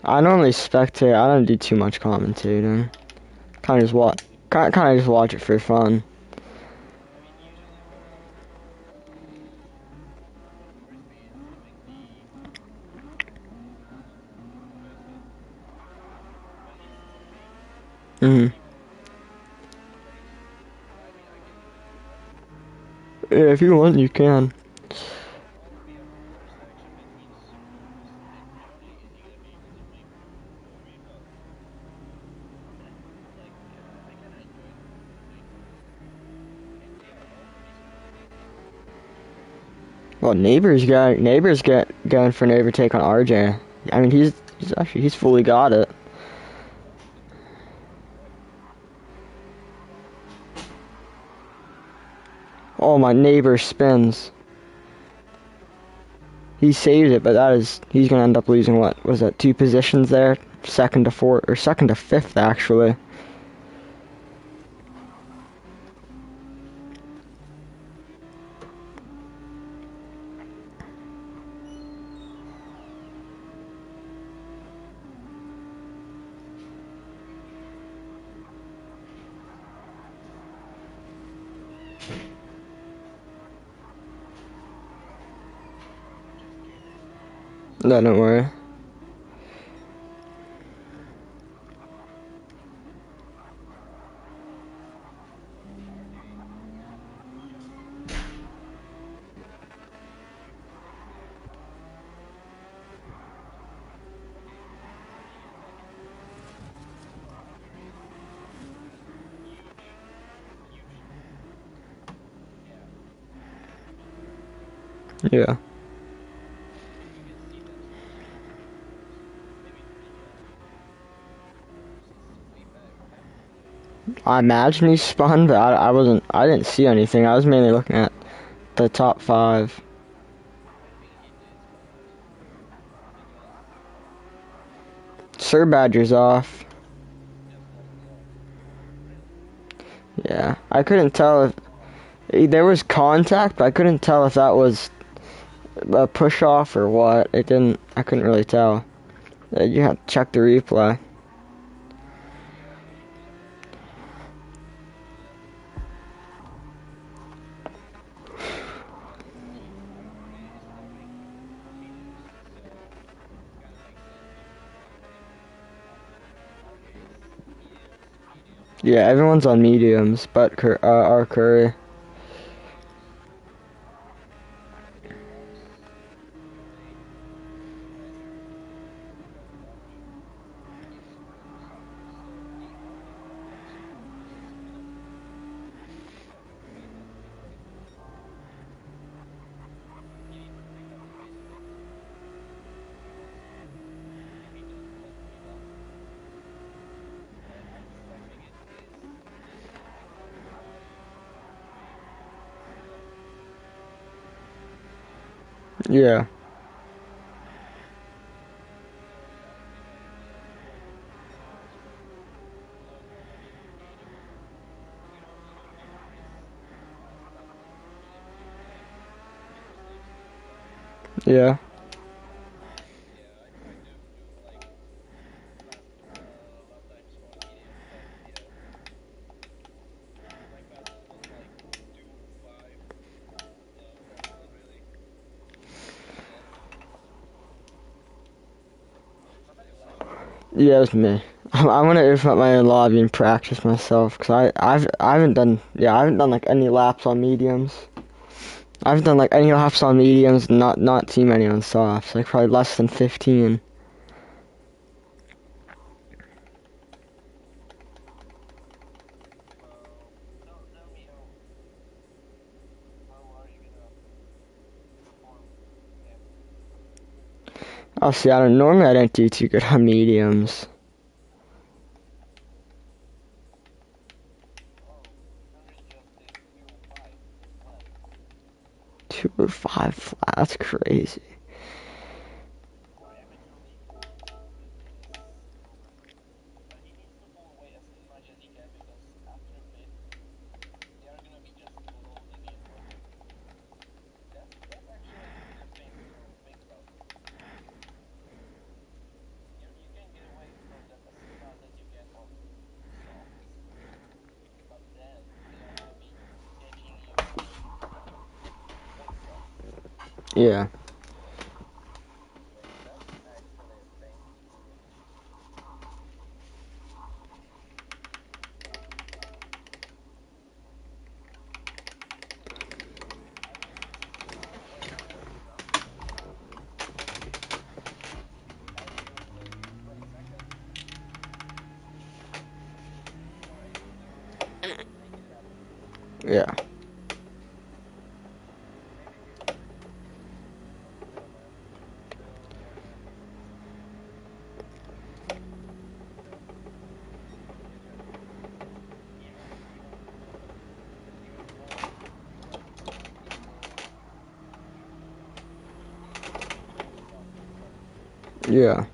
I normally spectate. I don't do too much commentating. Kind of just watch. Kind of just watch it for fun. Mhm. Yeah, if you want, you can. Well, neighbors get going for an overtake on RJ. I mean, he's fully got it. Oh, my neighbor spins. He saved it, but he's gonna end up losing what was that? 2 positions there, second to fourth or second to fifth actually. No, don't worry. Yeah. I imagine he spun, but I didn't see anything. I was mainly looking at the top 5. Sir Badger's off. Yeah, I couldn't tell if there was contact, but I couldn't tell if that was a push off or what. I couldn't really tell. You have to check the replay. Yeah, everyone's on mediums, but our Curry. Yeah. Yeah. Yeah, it's me. I'm gonna open up my own lobby and practice myself, cause I haven't done like any laps on mediums. I haven't done like any laps on mediums, not too many on softs, like probably less than 15. Oh, see, I don't do too good on mediums. 205 flat, that's crazy. Yeah. Yeah. Yeah.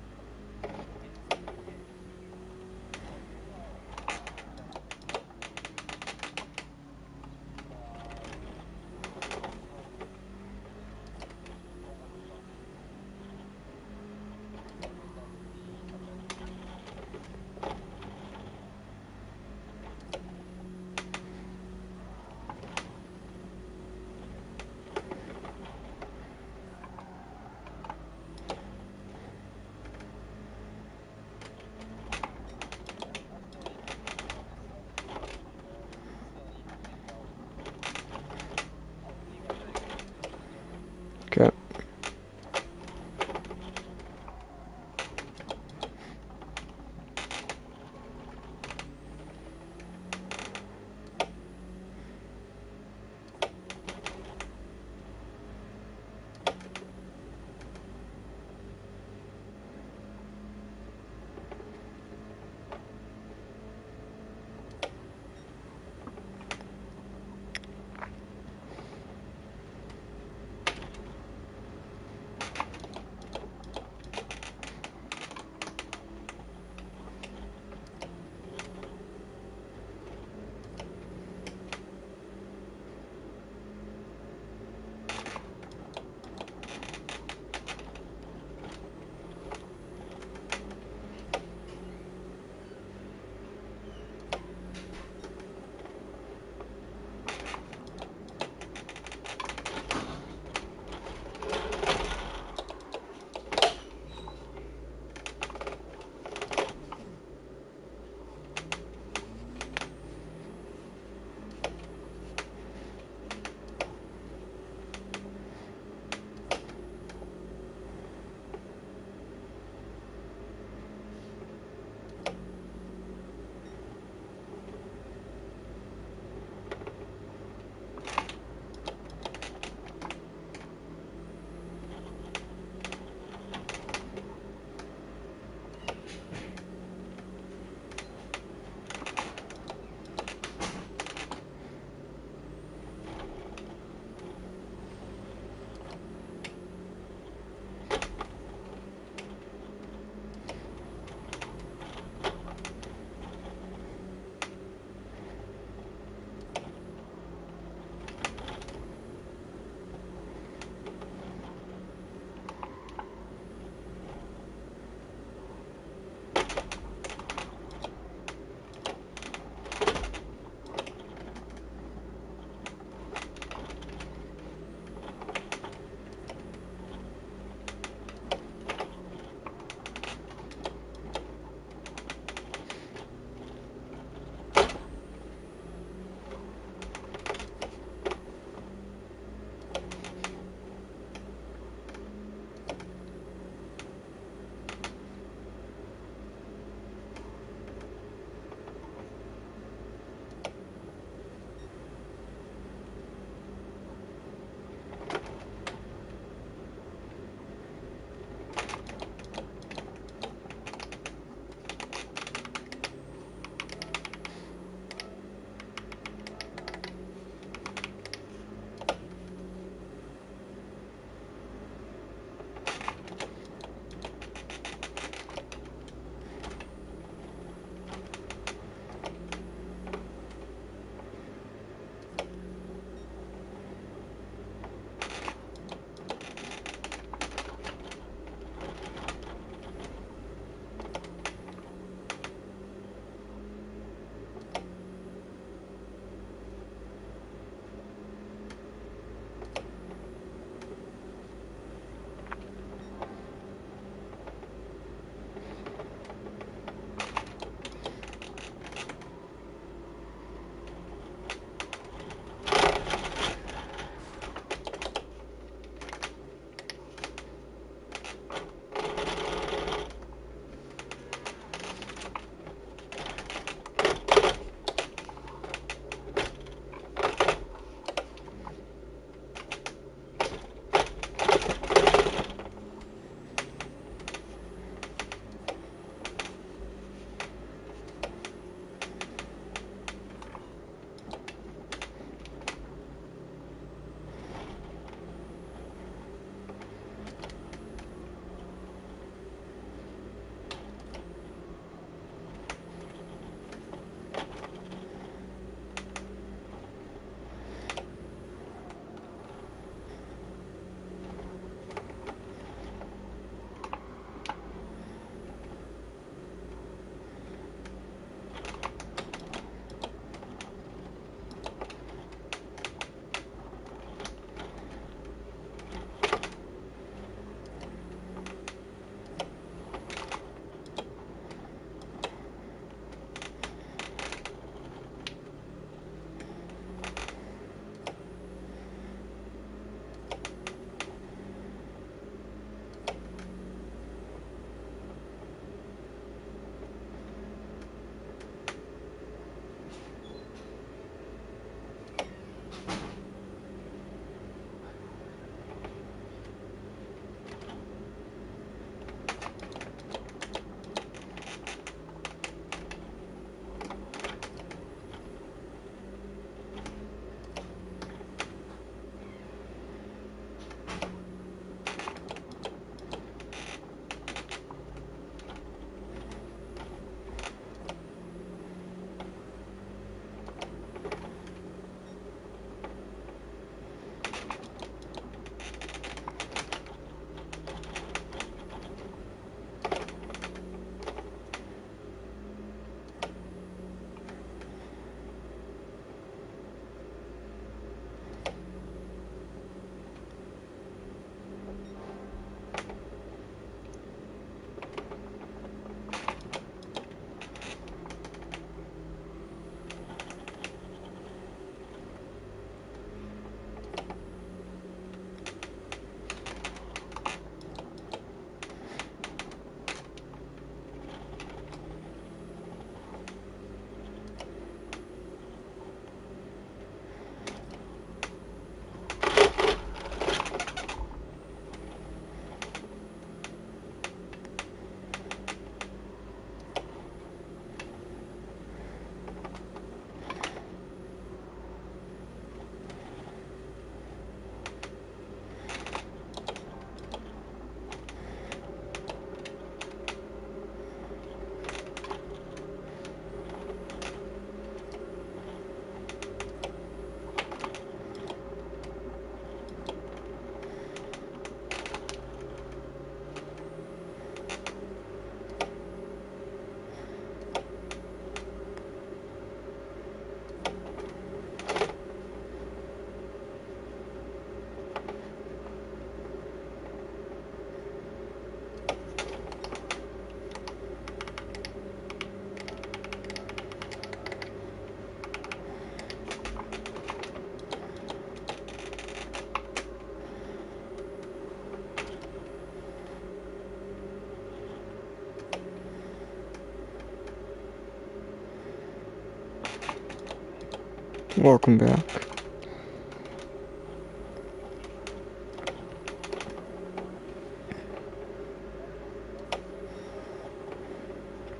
Welcome back.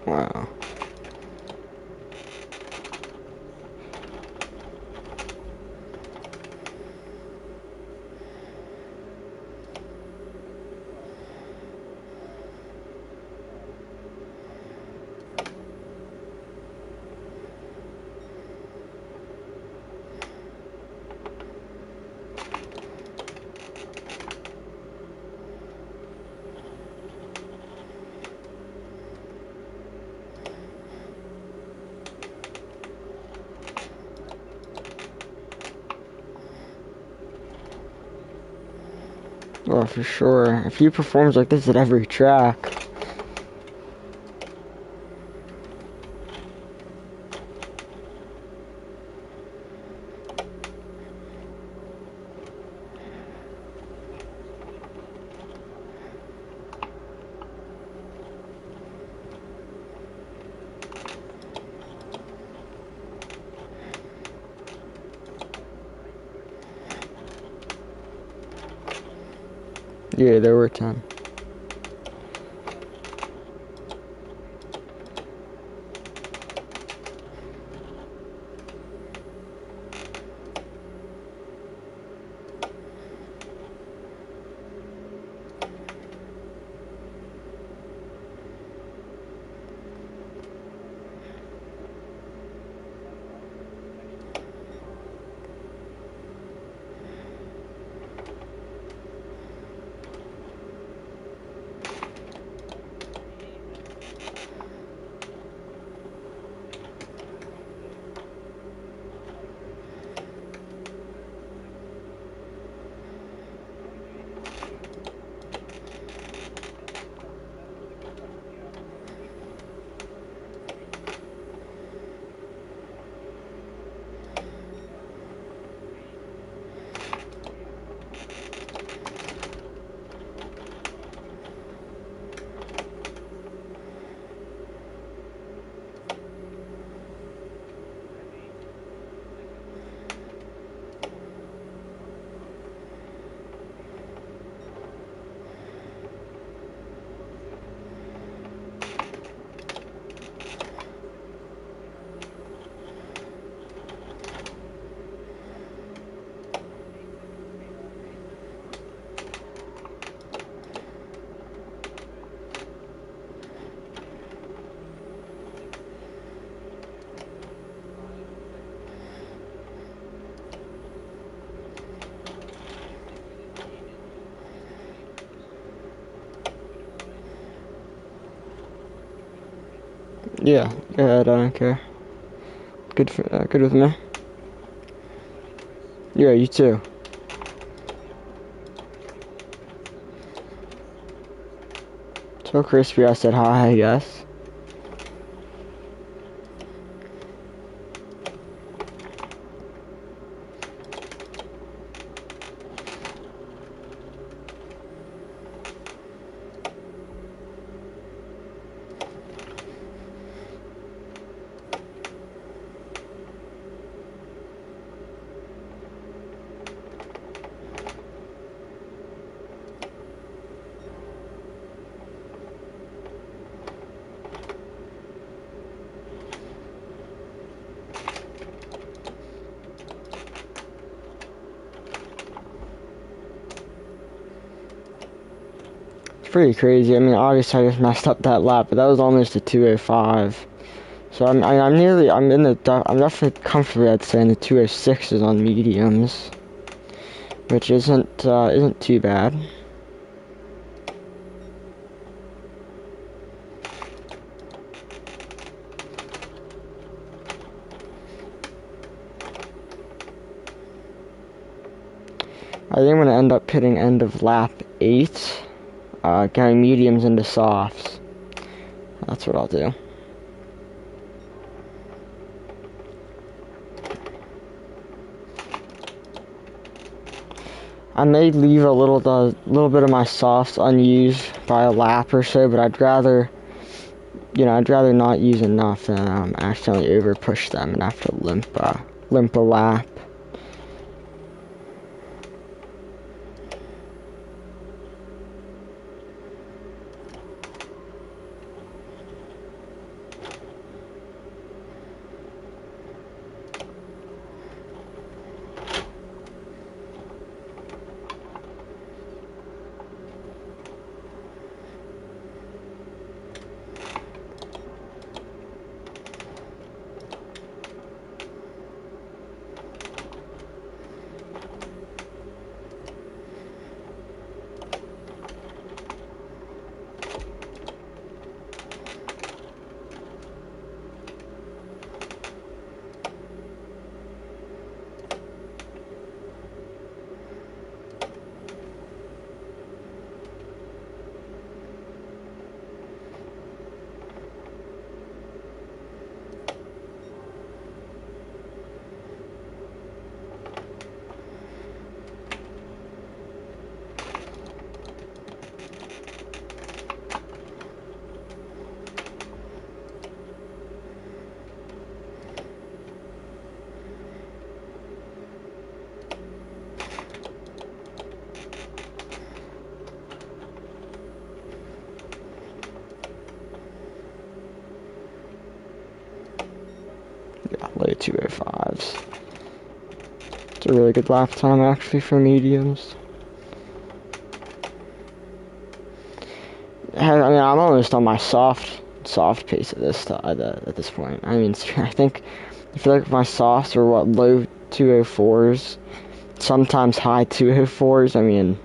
Wow. Well, for sure. If he performs like this at every track. Yeah, there were 10. Yeah, go ahead, I don't care. Good with me. Yeah, you too. So crispy, I said hi, I guess. Pretty crazy. I mean, obviously I just messed up that lap, but that was almost a 205. So I'm definitely comfortably, I'd say, in the 206s on mediums, which isn't too bad. I think I'm gonna end up pitting end of lap 8, getting mediums into softs. That's what I'll do. I may leave a little bit of my softs unused by a lap or so, but I'd rather not use enough than accidentally over push them and have to limp limp a lap. Yeah, late 205s. It's a really good lap time actually for mediums. I mean, I'm almost on my soft pace at this point. I mean, I feel like my softs are what, low 204s, sometimes high 204s. I mean,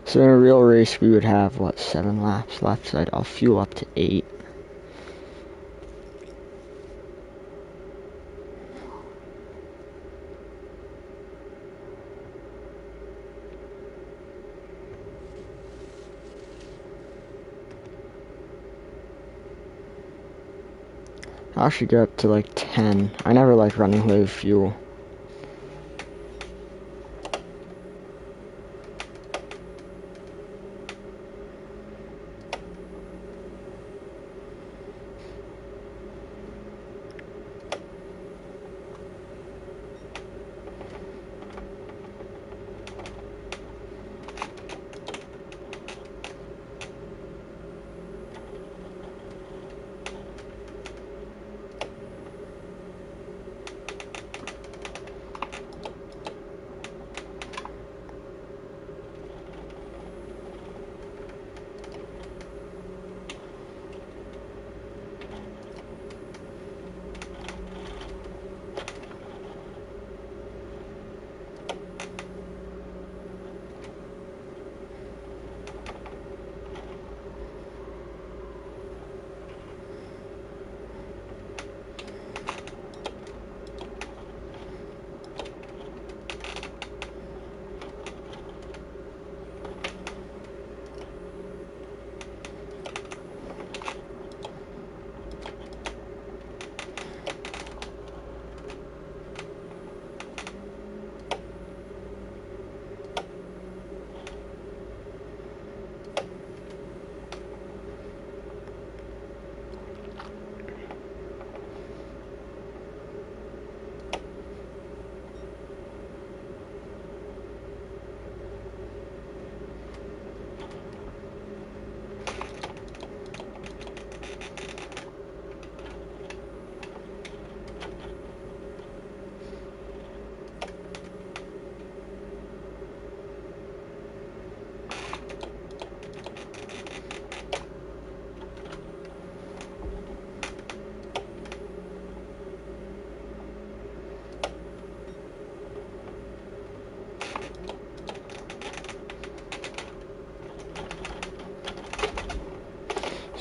so in a real race we would have what, 7 laps left. So I'll fuel up to 8. I'll actually go up to like 10. I never like running low fuel.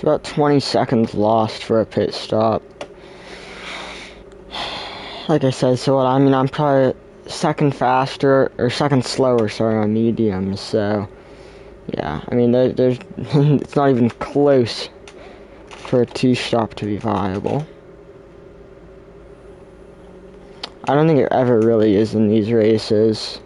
It's about 20 seconds lost for a pit stop. Like I said, so what, I mean, I'm probably second faster, or second slower, sorry, on mediums, so, yeah, I mean, there's, it's not even close for a two-stop to be viable. I don't think it ever really is in these races.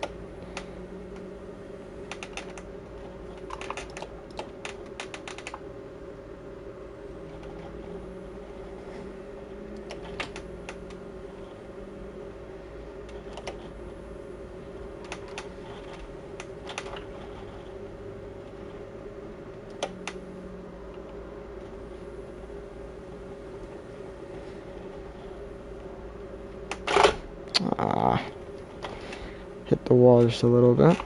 Hit the wall just a little bit.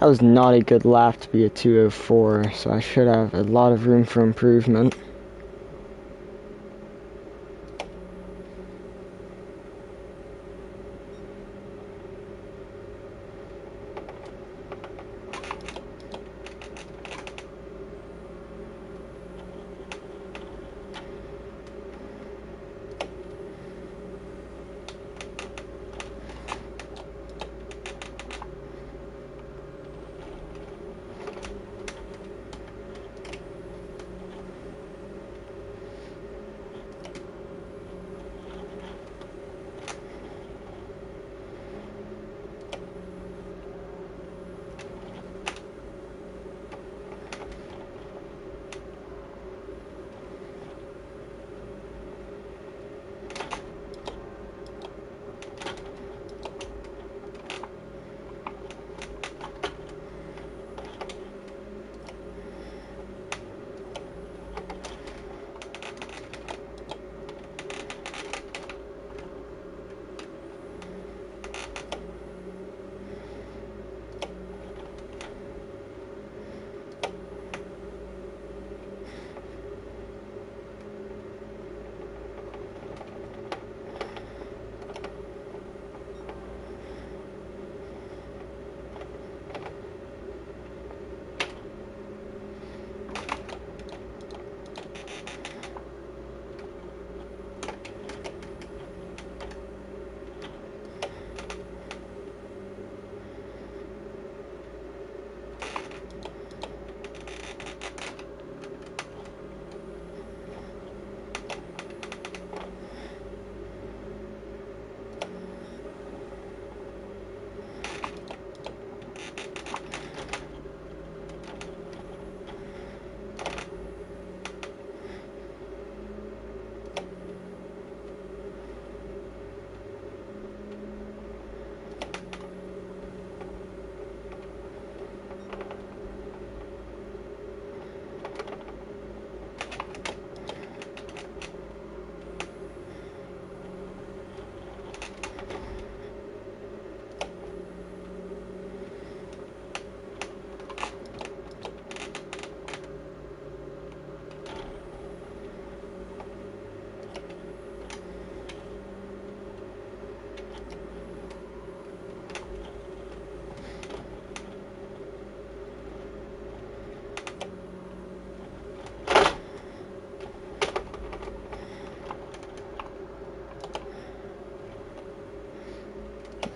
That was not a good lap to be a 2:04, so I should have a lot of room for improvement.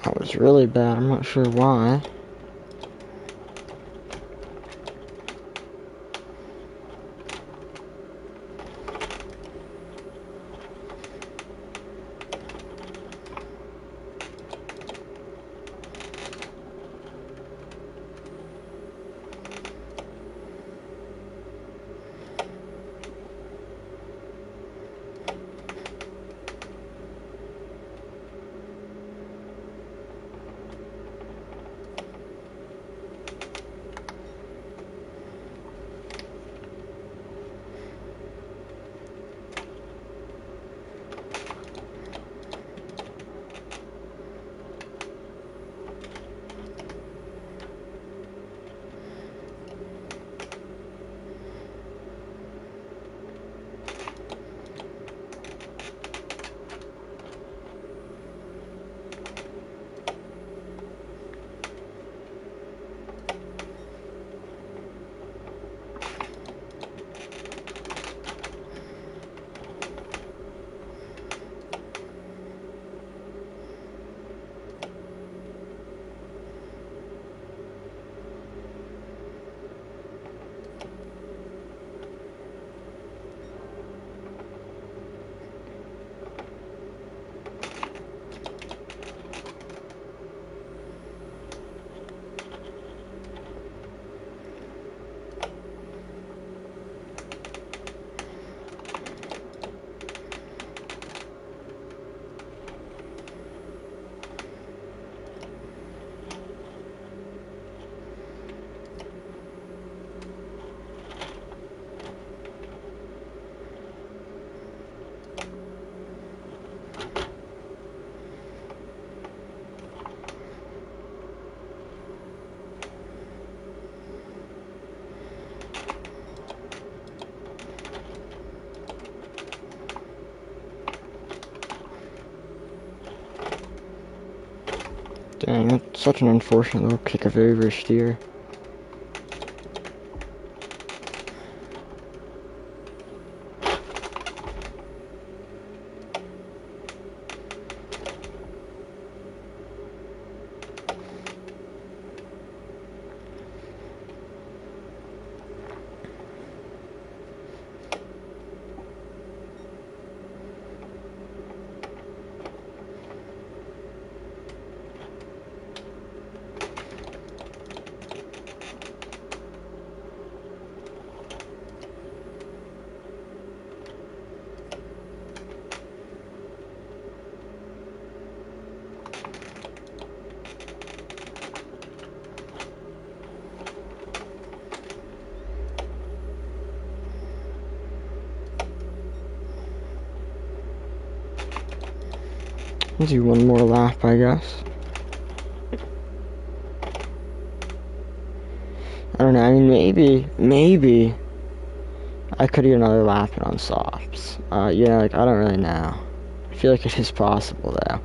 That was really bad. I'm not sure why. Dang, that's such an unfortunate little kick of oversteer. Let's do one more lap, I guess. I don't know, I mean, maybe I could do another lap on softs. Yeah, like, I don't really know. I feel like it is possible, though.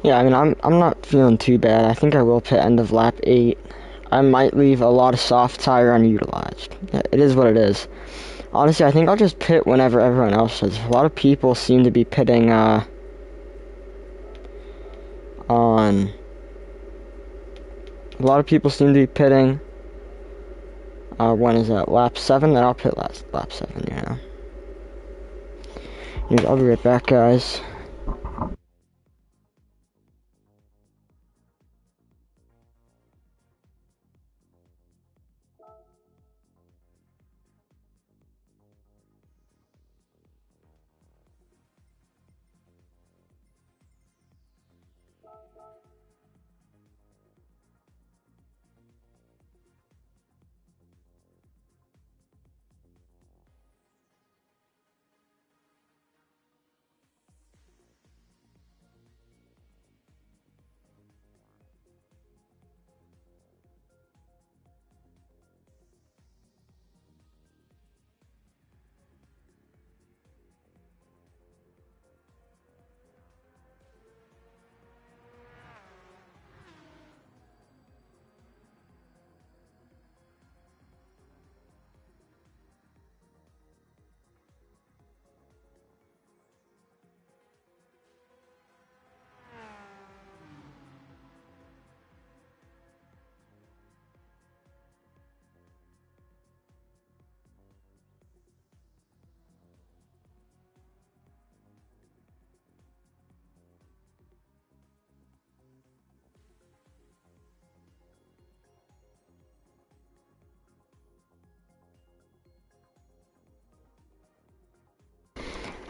Yeah, I mean, I'm not feeling too bad. I think I will pit end of lap 8. I might leave a lot of soft tire unutilized. Yeah, it is what it is. Honestly, I think I'll just pit whenever everyone else does. A lot of people seem to be pitting on... A lot of people seem to be pitting... when is that? Lap 7? Then I'll pit lap 7, you know. Anyways, I'll be right back, guys.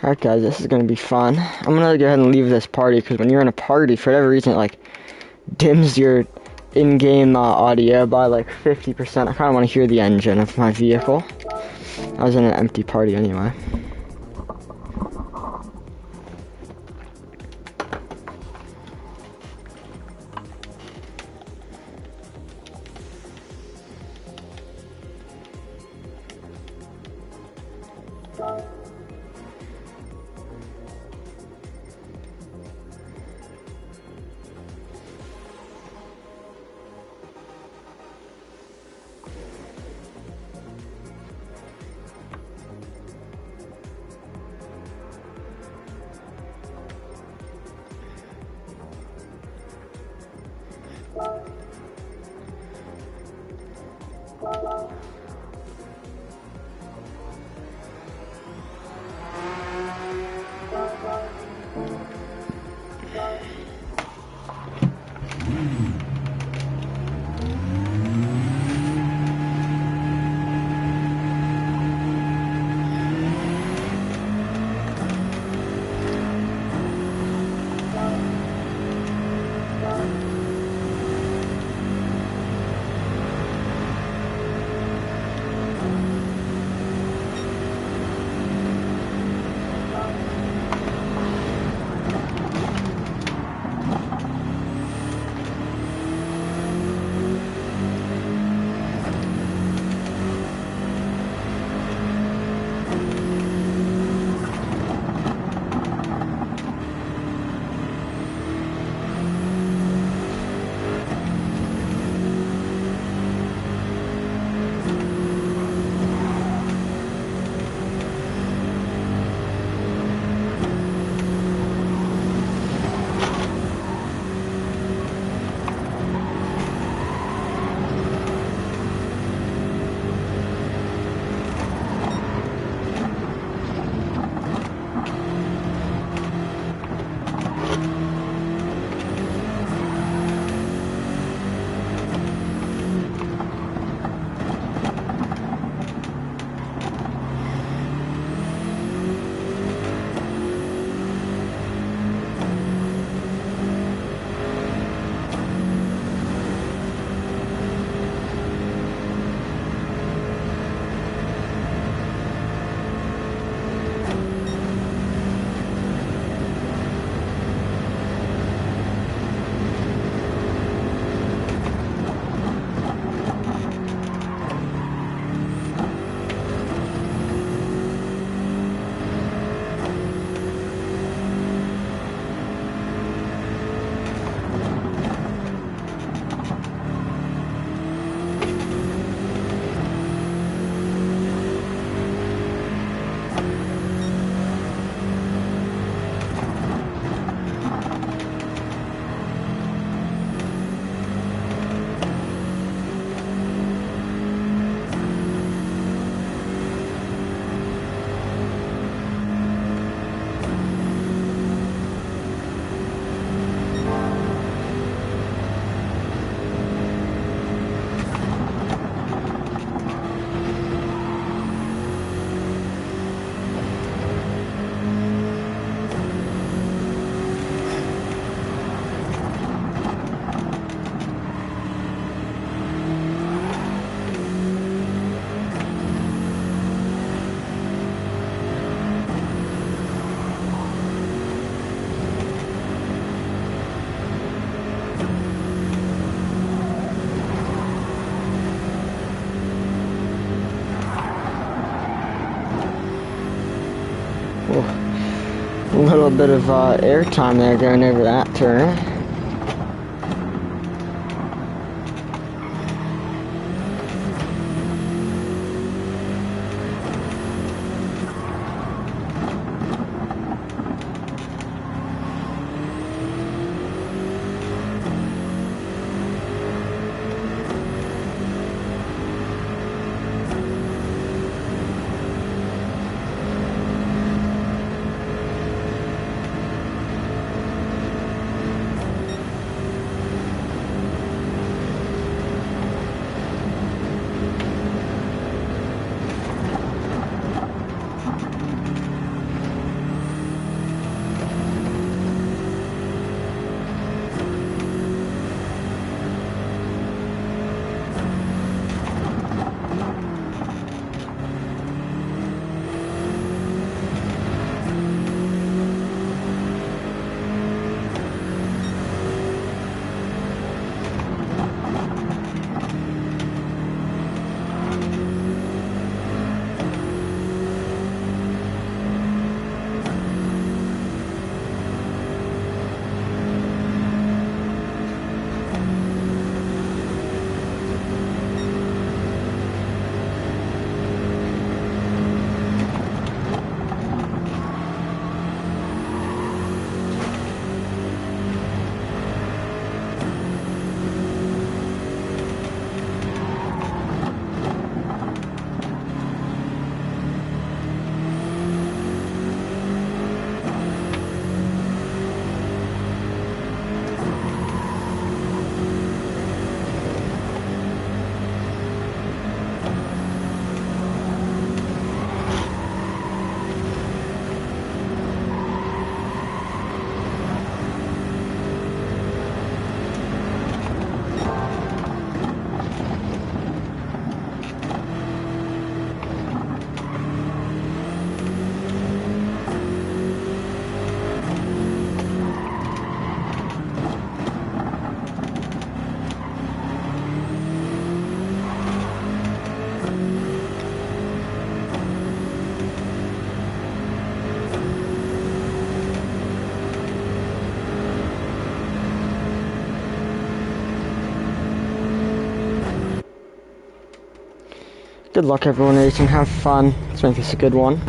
Alright guys, this is gonna be fun. I'm gonna go ahead and leave this party, because when you're in a party, for whatever reason, it like dims your in-game audio by like 50%. I kinda wanna hear the engine of my vehicle. I was in an empty party anyway. little bit of air time there going over that turn. Good luck everyone racing, have fun. Let's make this a good one.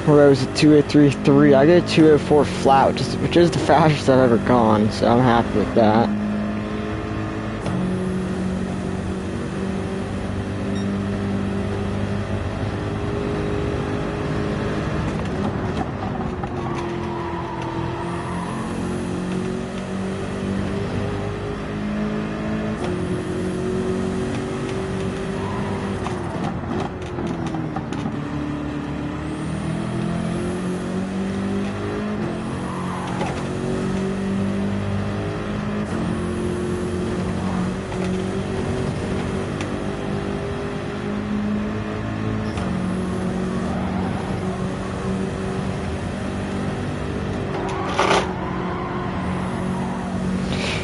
where I was at 2:03.3. I get a 2:04 flat, which is the fastest I've ever gone, so I'm happy with that.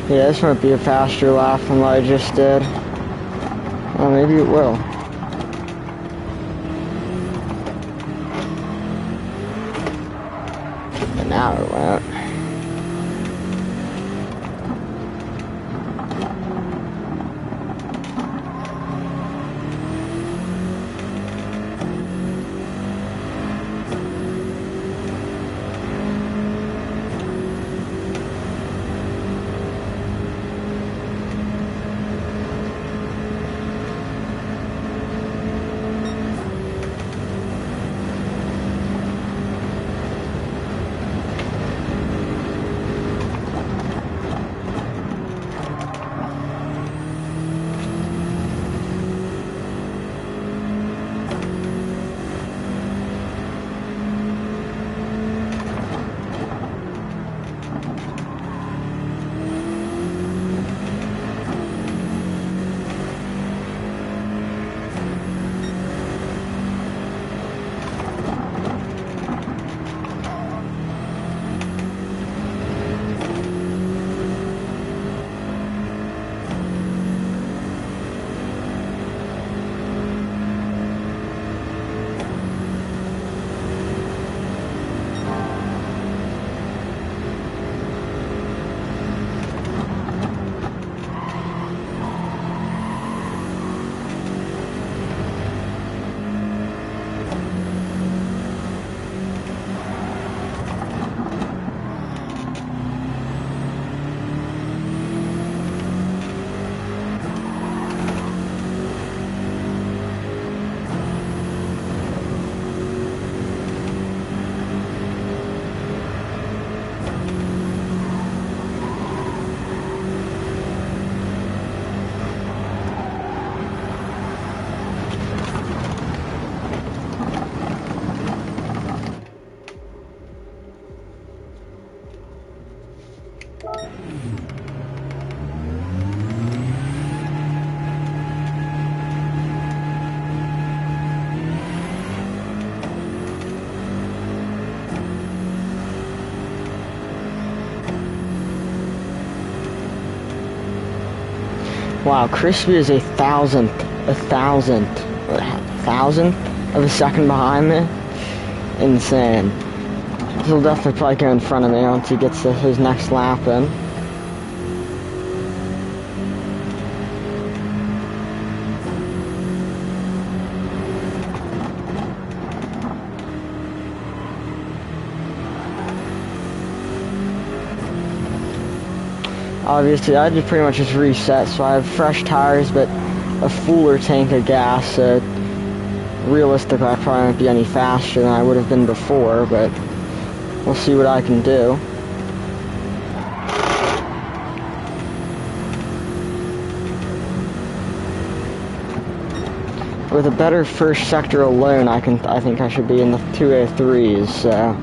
Yeah, this might be a faster lap than what I just did. Well, maybe it will. But now it won't. Wow, Crispy is a thousandth of a second behind me. Insane. He'll definitely probably go in front of me once he gets to his next lap in. Obviously, I just pretty much just reset, so I have fresh tires, but a fuller tank of gas, so realistically I probably won't be any faster than I would have been before, but we'll see what I can do. With a better first sector alone, I think I should be in the 203s, so...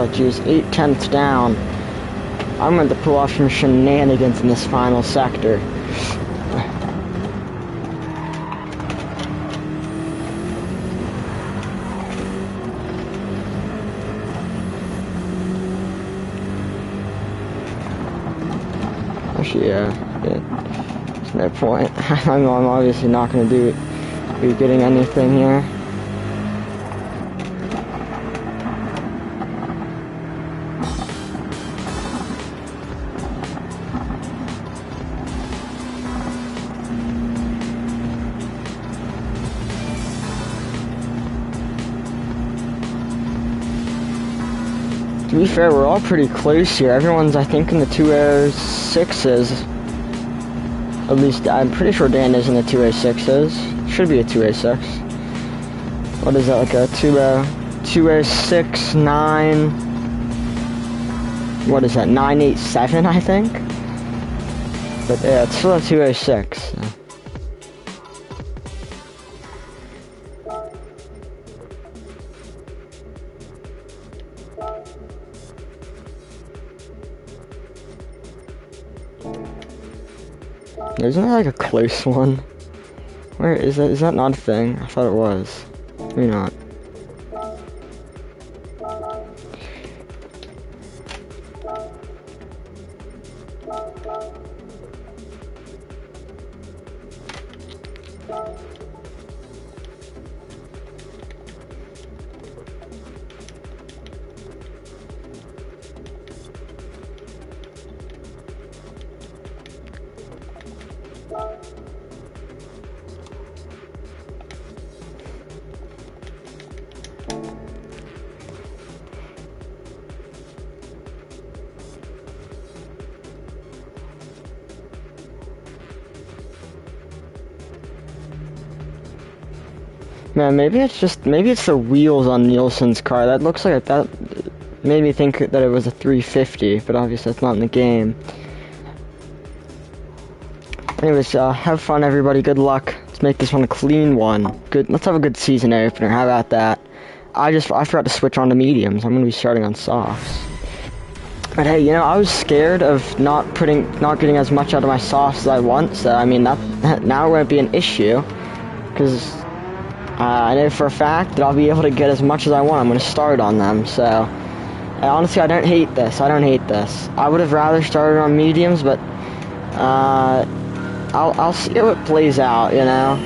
Oh, geez, 8/10 down. I'm going to pull off some shenanigans in this final sector. Actually, yeah, there's no point. I'm obviously not going to be getting anything here. To be fair, we're all pretty close here. Everyone's, I think, in the 206s. At least, I'm pretty sure Dan is in the 206s. Should be a 206. What is that, like a 206, 9... What is that, 987, I think? But yeah, it's still a 206. So. Isn't that like a close one? Where is that? Is that not a thing? I thought it was. Maybe not. Man, maybe it's the wheels on Nielsen's car. That looks like that made me think that it was a 350, but obviously that's not in the game. Anyways, have fun, everybody. Good luck. Let's make this one a clean one. Good. Let's have a good season opener. How about that? I forgot to switch on to mediums. I'm gonna be starting on softs. But hey, you know, I was scared of not getting as much out of my softs as I want. So I mean, that now won't be an issue, because I know for a fact that I'll be able to get as much as I want. I'm gonna start on them. So honestly, I don't hate this. I would have rather started on mediums, but I'll see how it plays out, you know.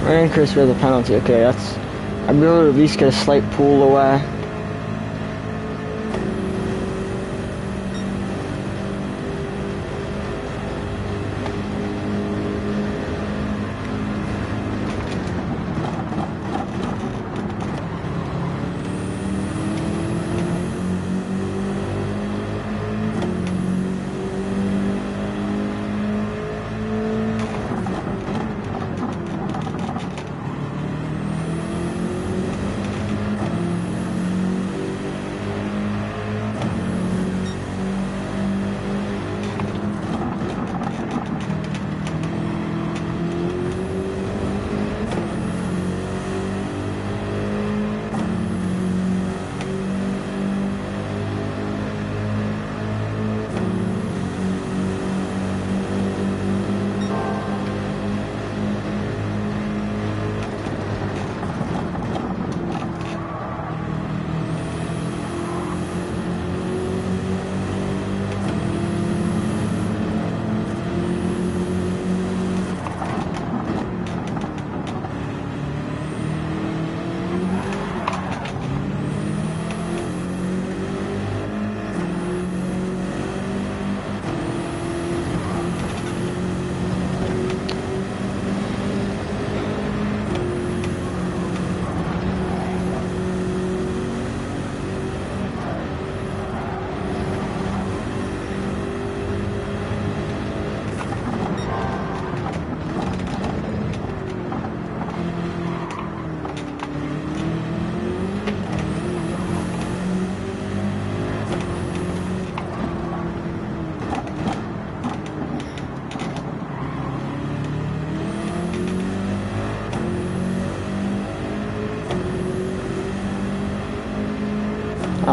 And Chris for the penalty. Okay, I'm able to at least get a slight pull away.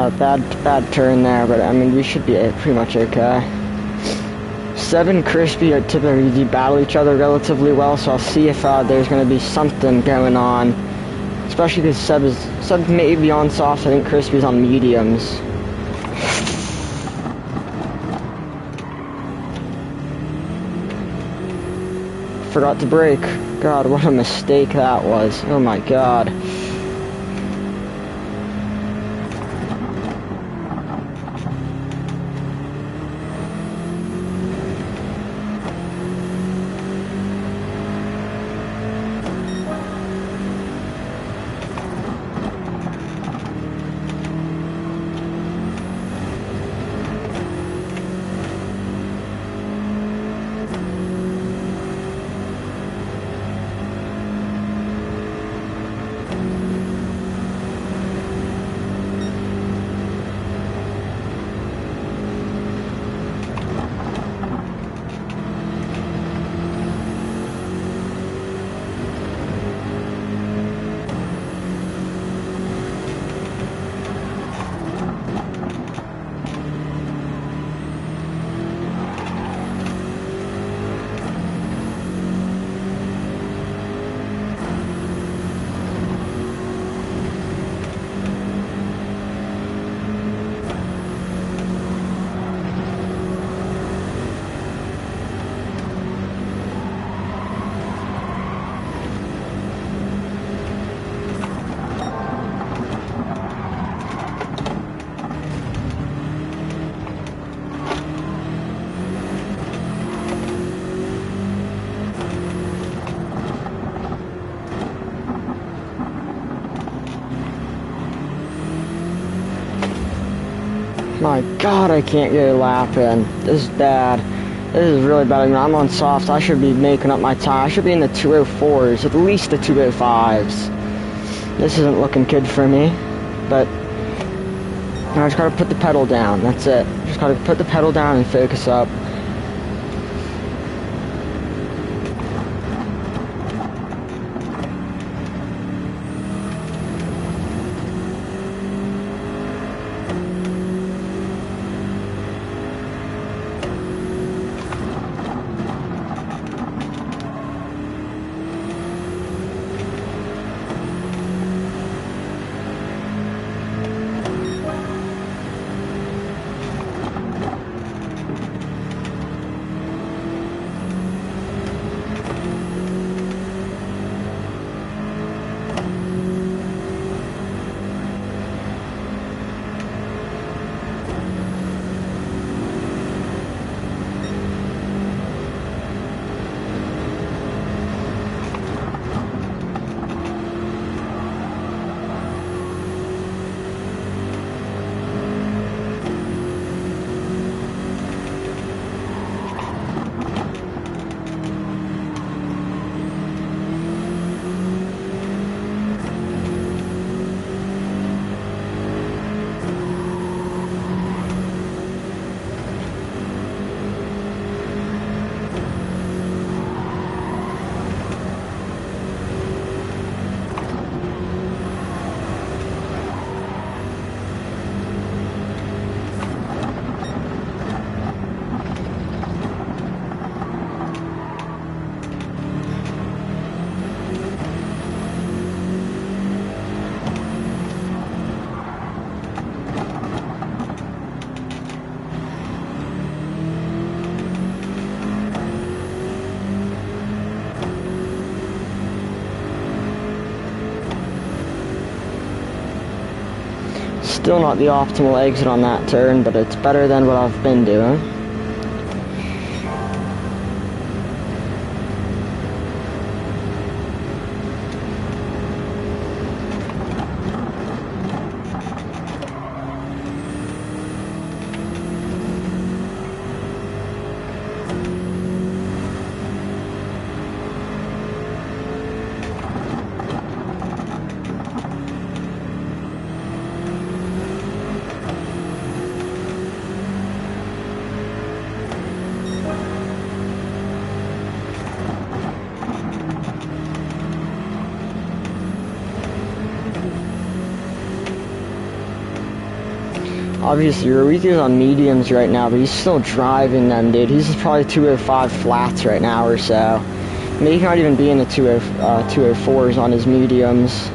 Bad turn there, but I mean, we should be pretty much okay. Seb and Crispy are typically do battle each other relatively well, so I'll see if there's going to be something going on. Especially because Seb may be on softs, I think Crispy's on mediums. Forgot to brake. God, what a mistake that was. Oh my god. My god, I can't get a lap in. This is bad. This is really bad. I mean, I'm on softs. I should be making up my time. I should be in the 204s, at least the 205s. This isn't looking good for me, but I just gotta put the pedal down. That's it. Just gotta put the pedal down and focus up. Still not the optimal exit on that turn, but it's better than what I've been doing. Obviously, Ruiki's on mediums right now, but he's still driving them, dude. He's probably 205 flats right now or so. Maybe he might even be in the 204s on his mediums.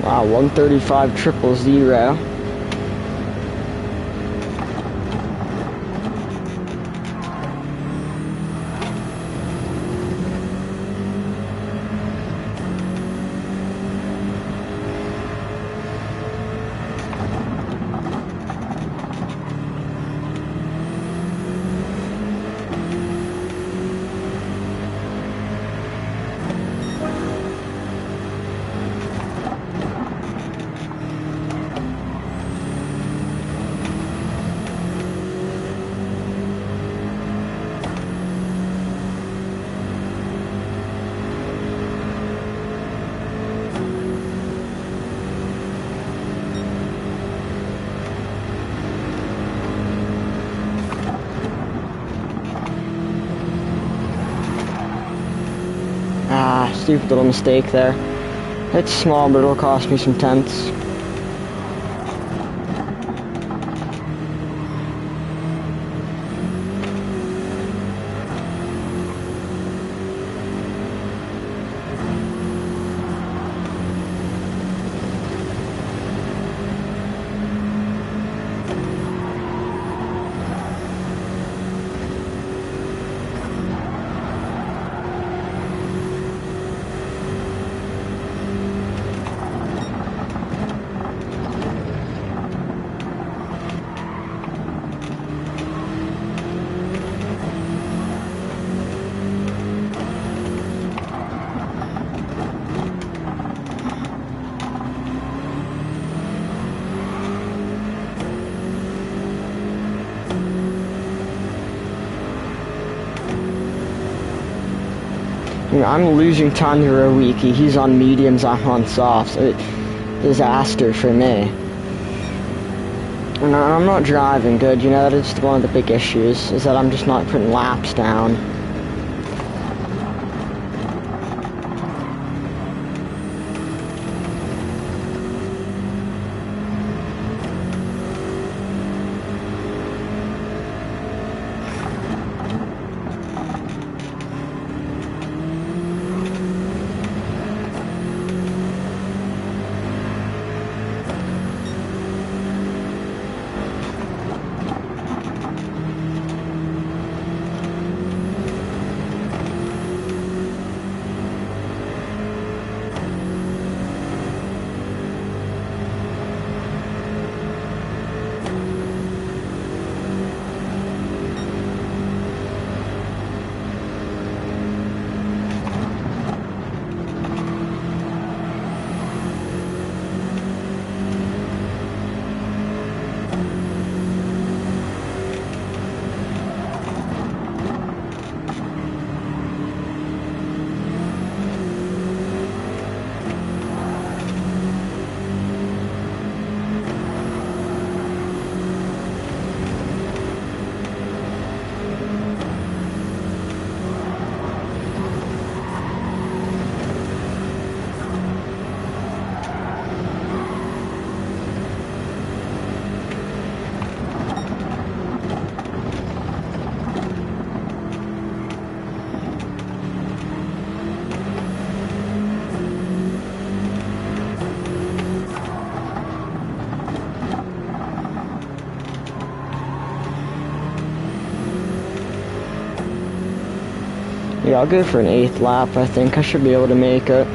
Wow, 135,000. Ah, stupid little mistake there. It's small, but it'll cost me some tenths. You know, I'm losing time to Rowiki. He's on mediums, I'm on softs. Disaster for me. And I'm not driving good, you know, that is one of the big issues, is that I'm just not putting laps down. Yeah, I'll go for an 8th lap. I think I should be able to make it.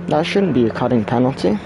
That shouldn't be a cutting penalty.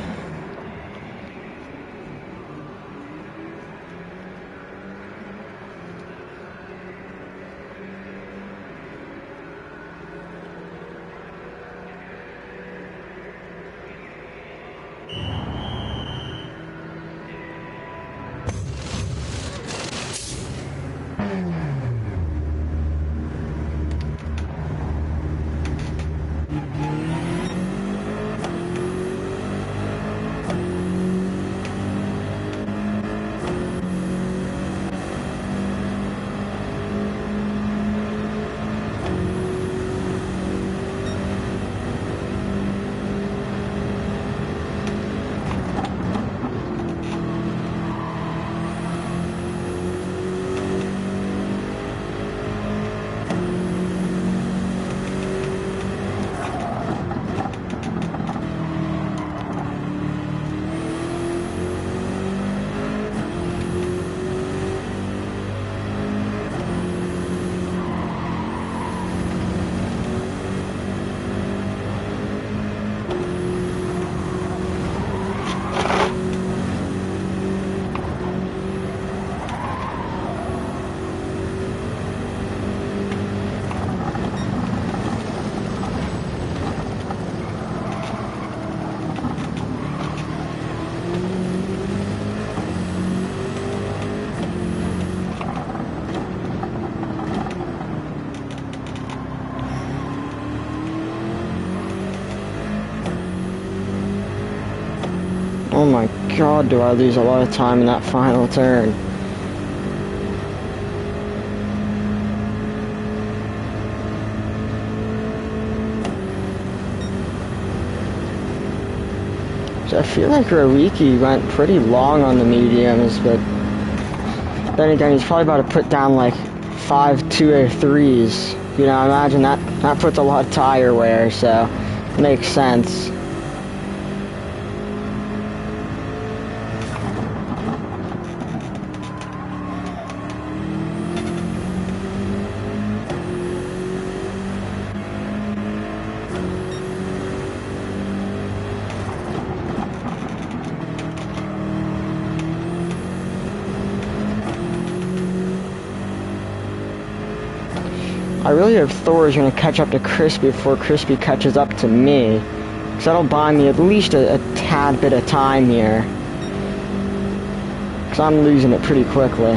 Oh my god, do I lose a lot of time in that final turn. So I feel like Rowicki went pretty long on the mediums, but then again, he's probably about to put down like 5 2-3s. You know, imagine that puts a lot of tire wear, so makes sense. I really hope Thor is going to catch up to Crispy before Crispy catches up to me. Because that'll buy me at least a tad bit of time here. Because I'm losing it pretty quickly.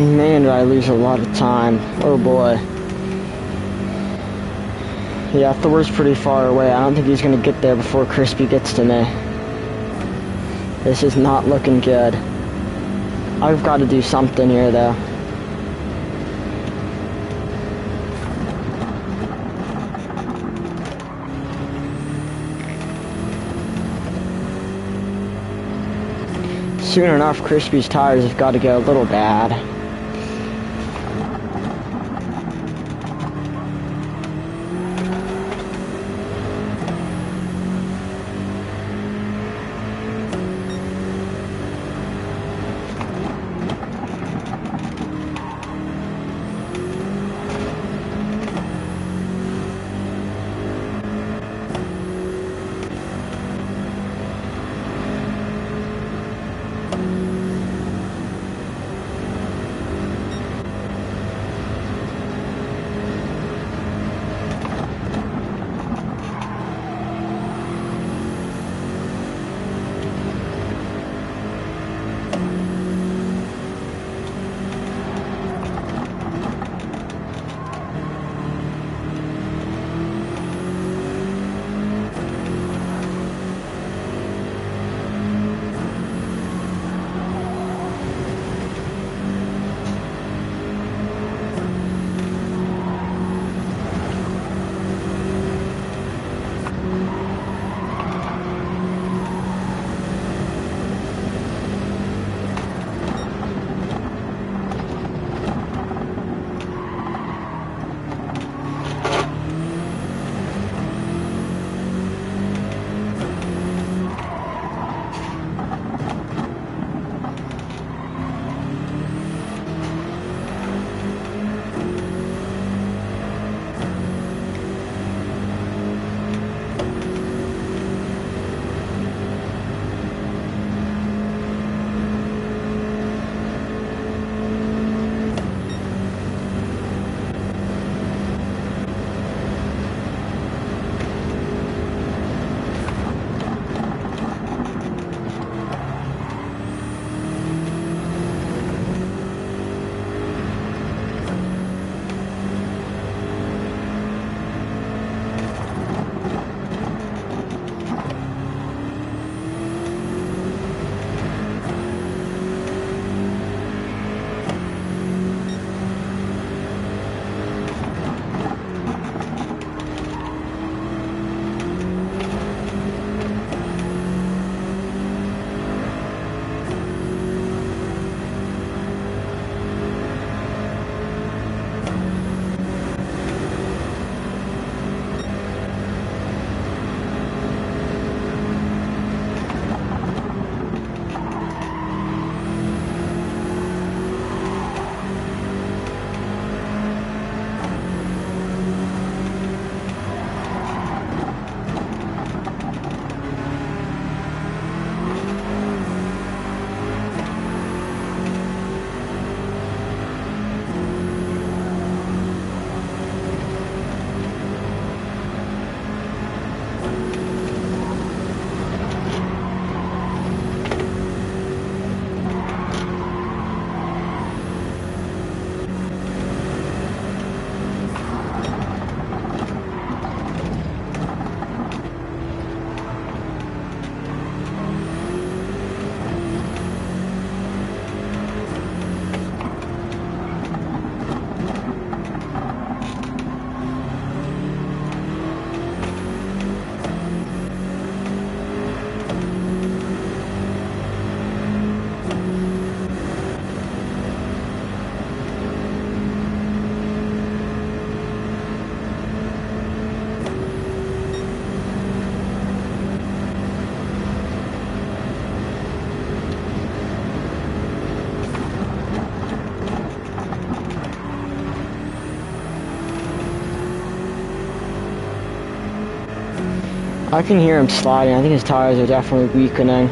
Man, did I lose a lot of time. Oh boy. Yeah, Thor's pretty far away. I don't think he's gonna get there before Crispy gets to me. This is not looking good. I've got to do something here, though. Soon enough, Crispy's tires have got to get a little bad. I can hear him sliding. I think his tires are definitely weakening.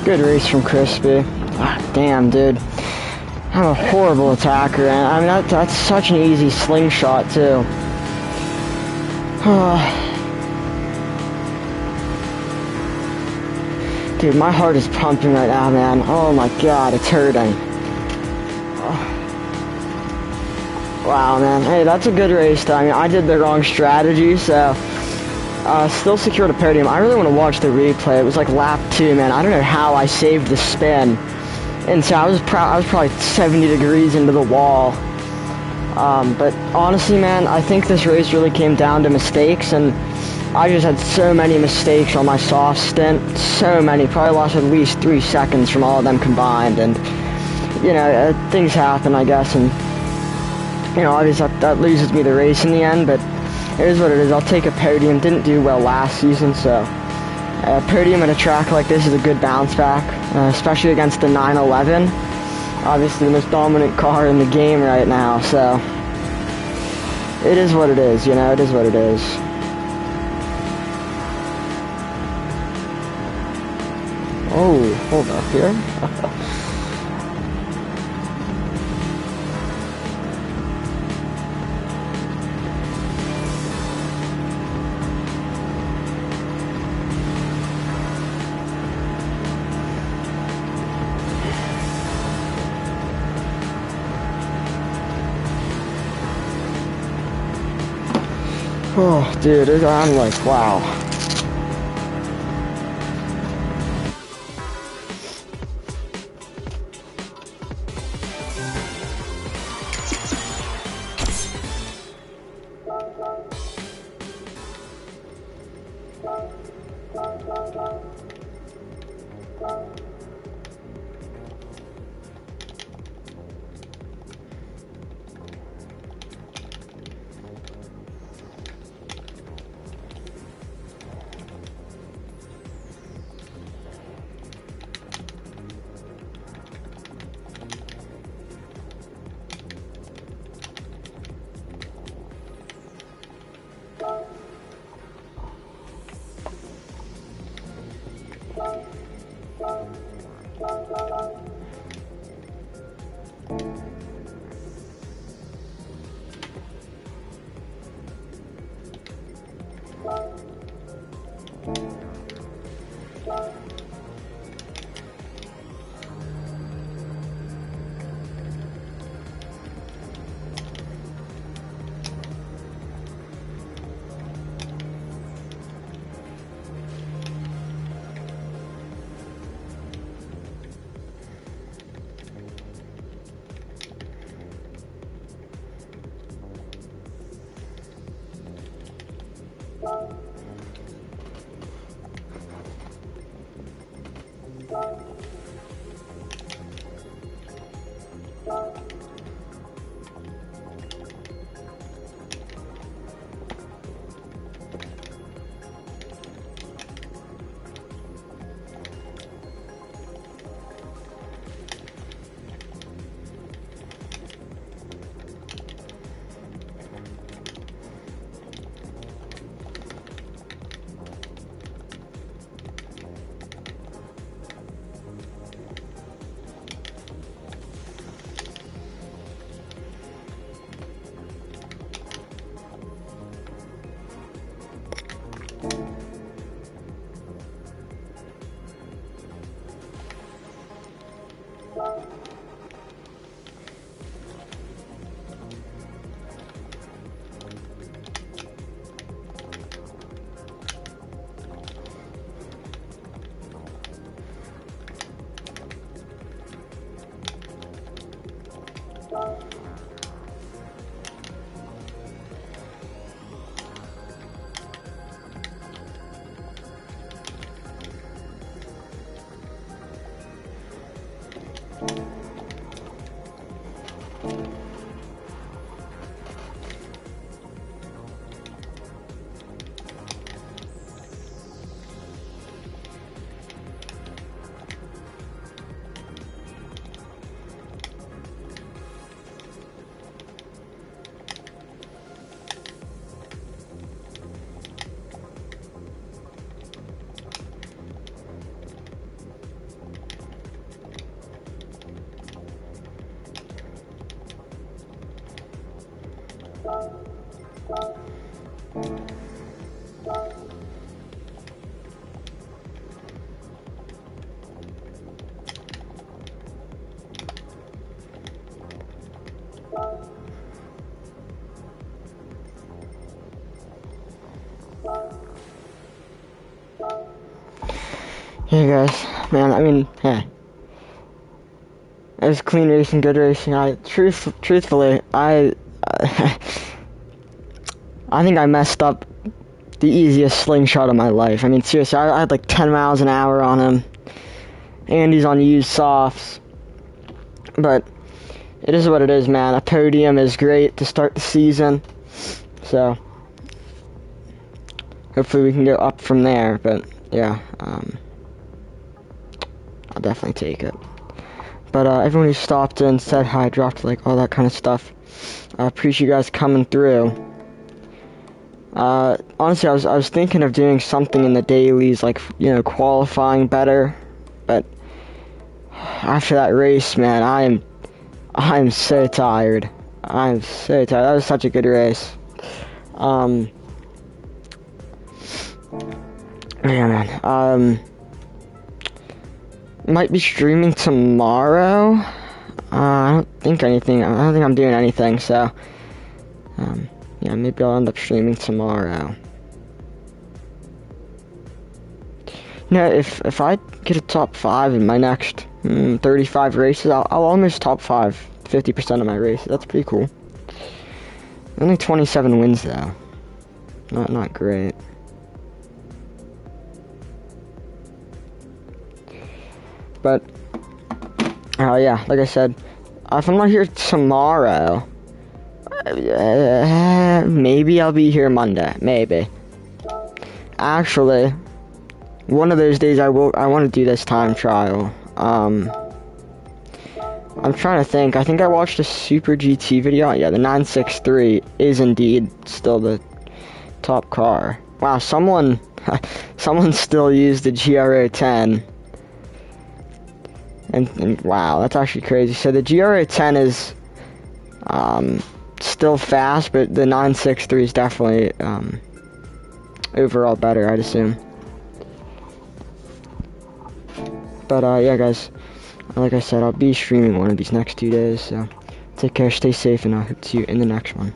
Good race from Crispy. Ah, damn, dude. I'm a horrible attacker, and I mean, that's such an easy slingshot, too. Dude, my heart is pumping right now, man. Oh my god, it's hurting. Wow, man. Hey, that's a good race, though. I mean, I did the wrong strategy, so... still secured a podium. I really want to watch the replay. It was like lap 2, man. I don't know how I saved the spin. And so I was probably 70 degrees into the wall. But honestly, man, I think this race really came down to mistakes, and I just had so many mistakes on my soft stint. So many. Probably lost at least 3 seconds from all of them combined. And, you know, things happen, I guess, and, you know, obviously that loses me the race in the end, but it is what it is. I'll take a podium. Didn't do well last season, so a podium at a track like this is a good bounce back, especially against the 911. Obviously the most dominant car in the game right now, so it is what it is, you know, it is what it is. Oh, hold up here. Oh, dude, I'm like, wow. Hey guys, man, I mean, hey. It was clean racing, good racing. Truthfully, I think I messed up the easiest slingshot of my life. I mean, seriously, I had like 10 miles an hour on him. Andy's on used softs. But it is what it is, man. A podium is great to start the season. So, hopefully we can go up from there. But, yeah, I'll definitely take it. But everyone who stopped in, said hi, dropped like all that kind of stuff. I appreciate you guys coming through. Honestly, I was thinking of doing something in the dailies, like, you know, qualifying better. But after that race, man, I'm so tired. I'm so tired. That was such a good race. Yeah, man. Might be streaming tomorrow. I don't think I'm doing anything, so yeah, maybe I'll end up streaming tomorrow. No, if I get a top 5 in my next 35 races, I'll almost top 5 50% of my races. That's pretty cool. Only 27 wins though. Not great. But yeah, like I said, if I'm not here tomorrow, maybe I'll be here Monday. Maybe. Actually, one of those days I want to do this time trial. I'm trying to think. I think I watched a Super GT video. Yeah, the 963 is indeed still the top car. Wow, someone still used the GR010. And wow, that's actually crazy. So the GR010 is still fast, but the 963 is definitely overall better, I'd assume. But yeah, guys, like I said, I'll be streaming one of these next 2 days. So take care, stay safe, and I hope to see you in the next one.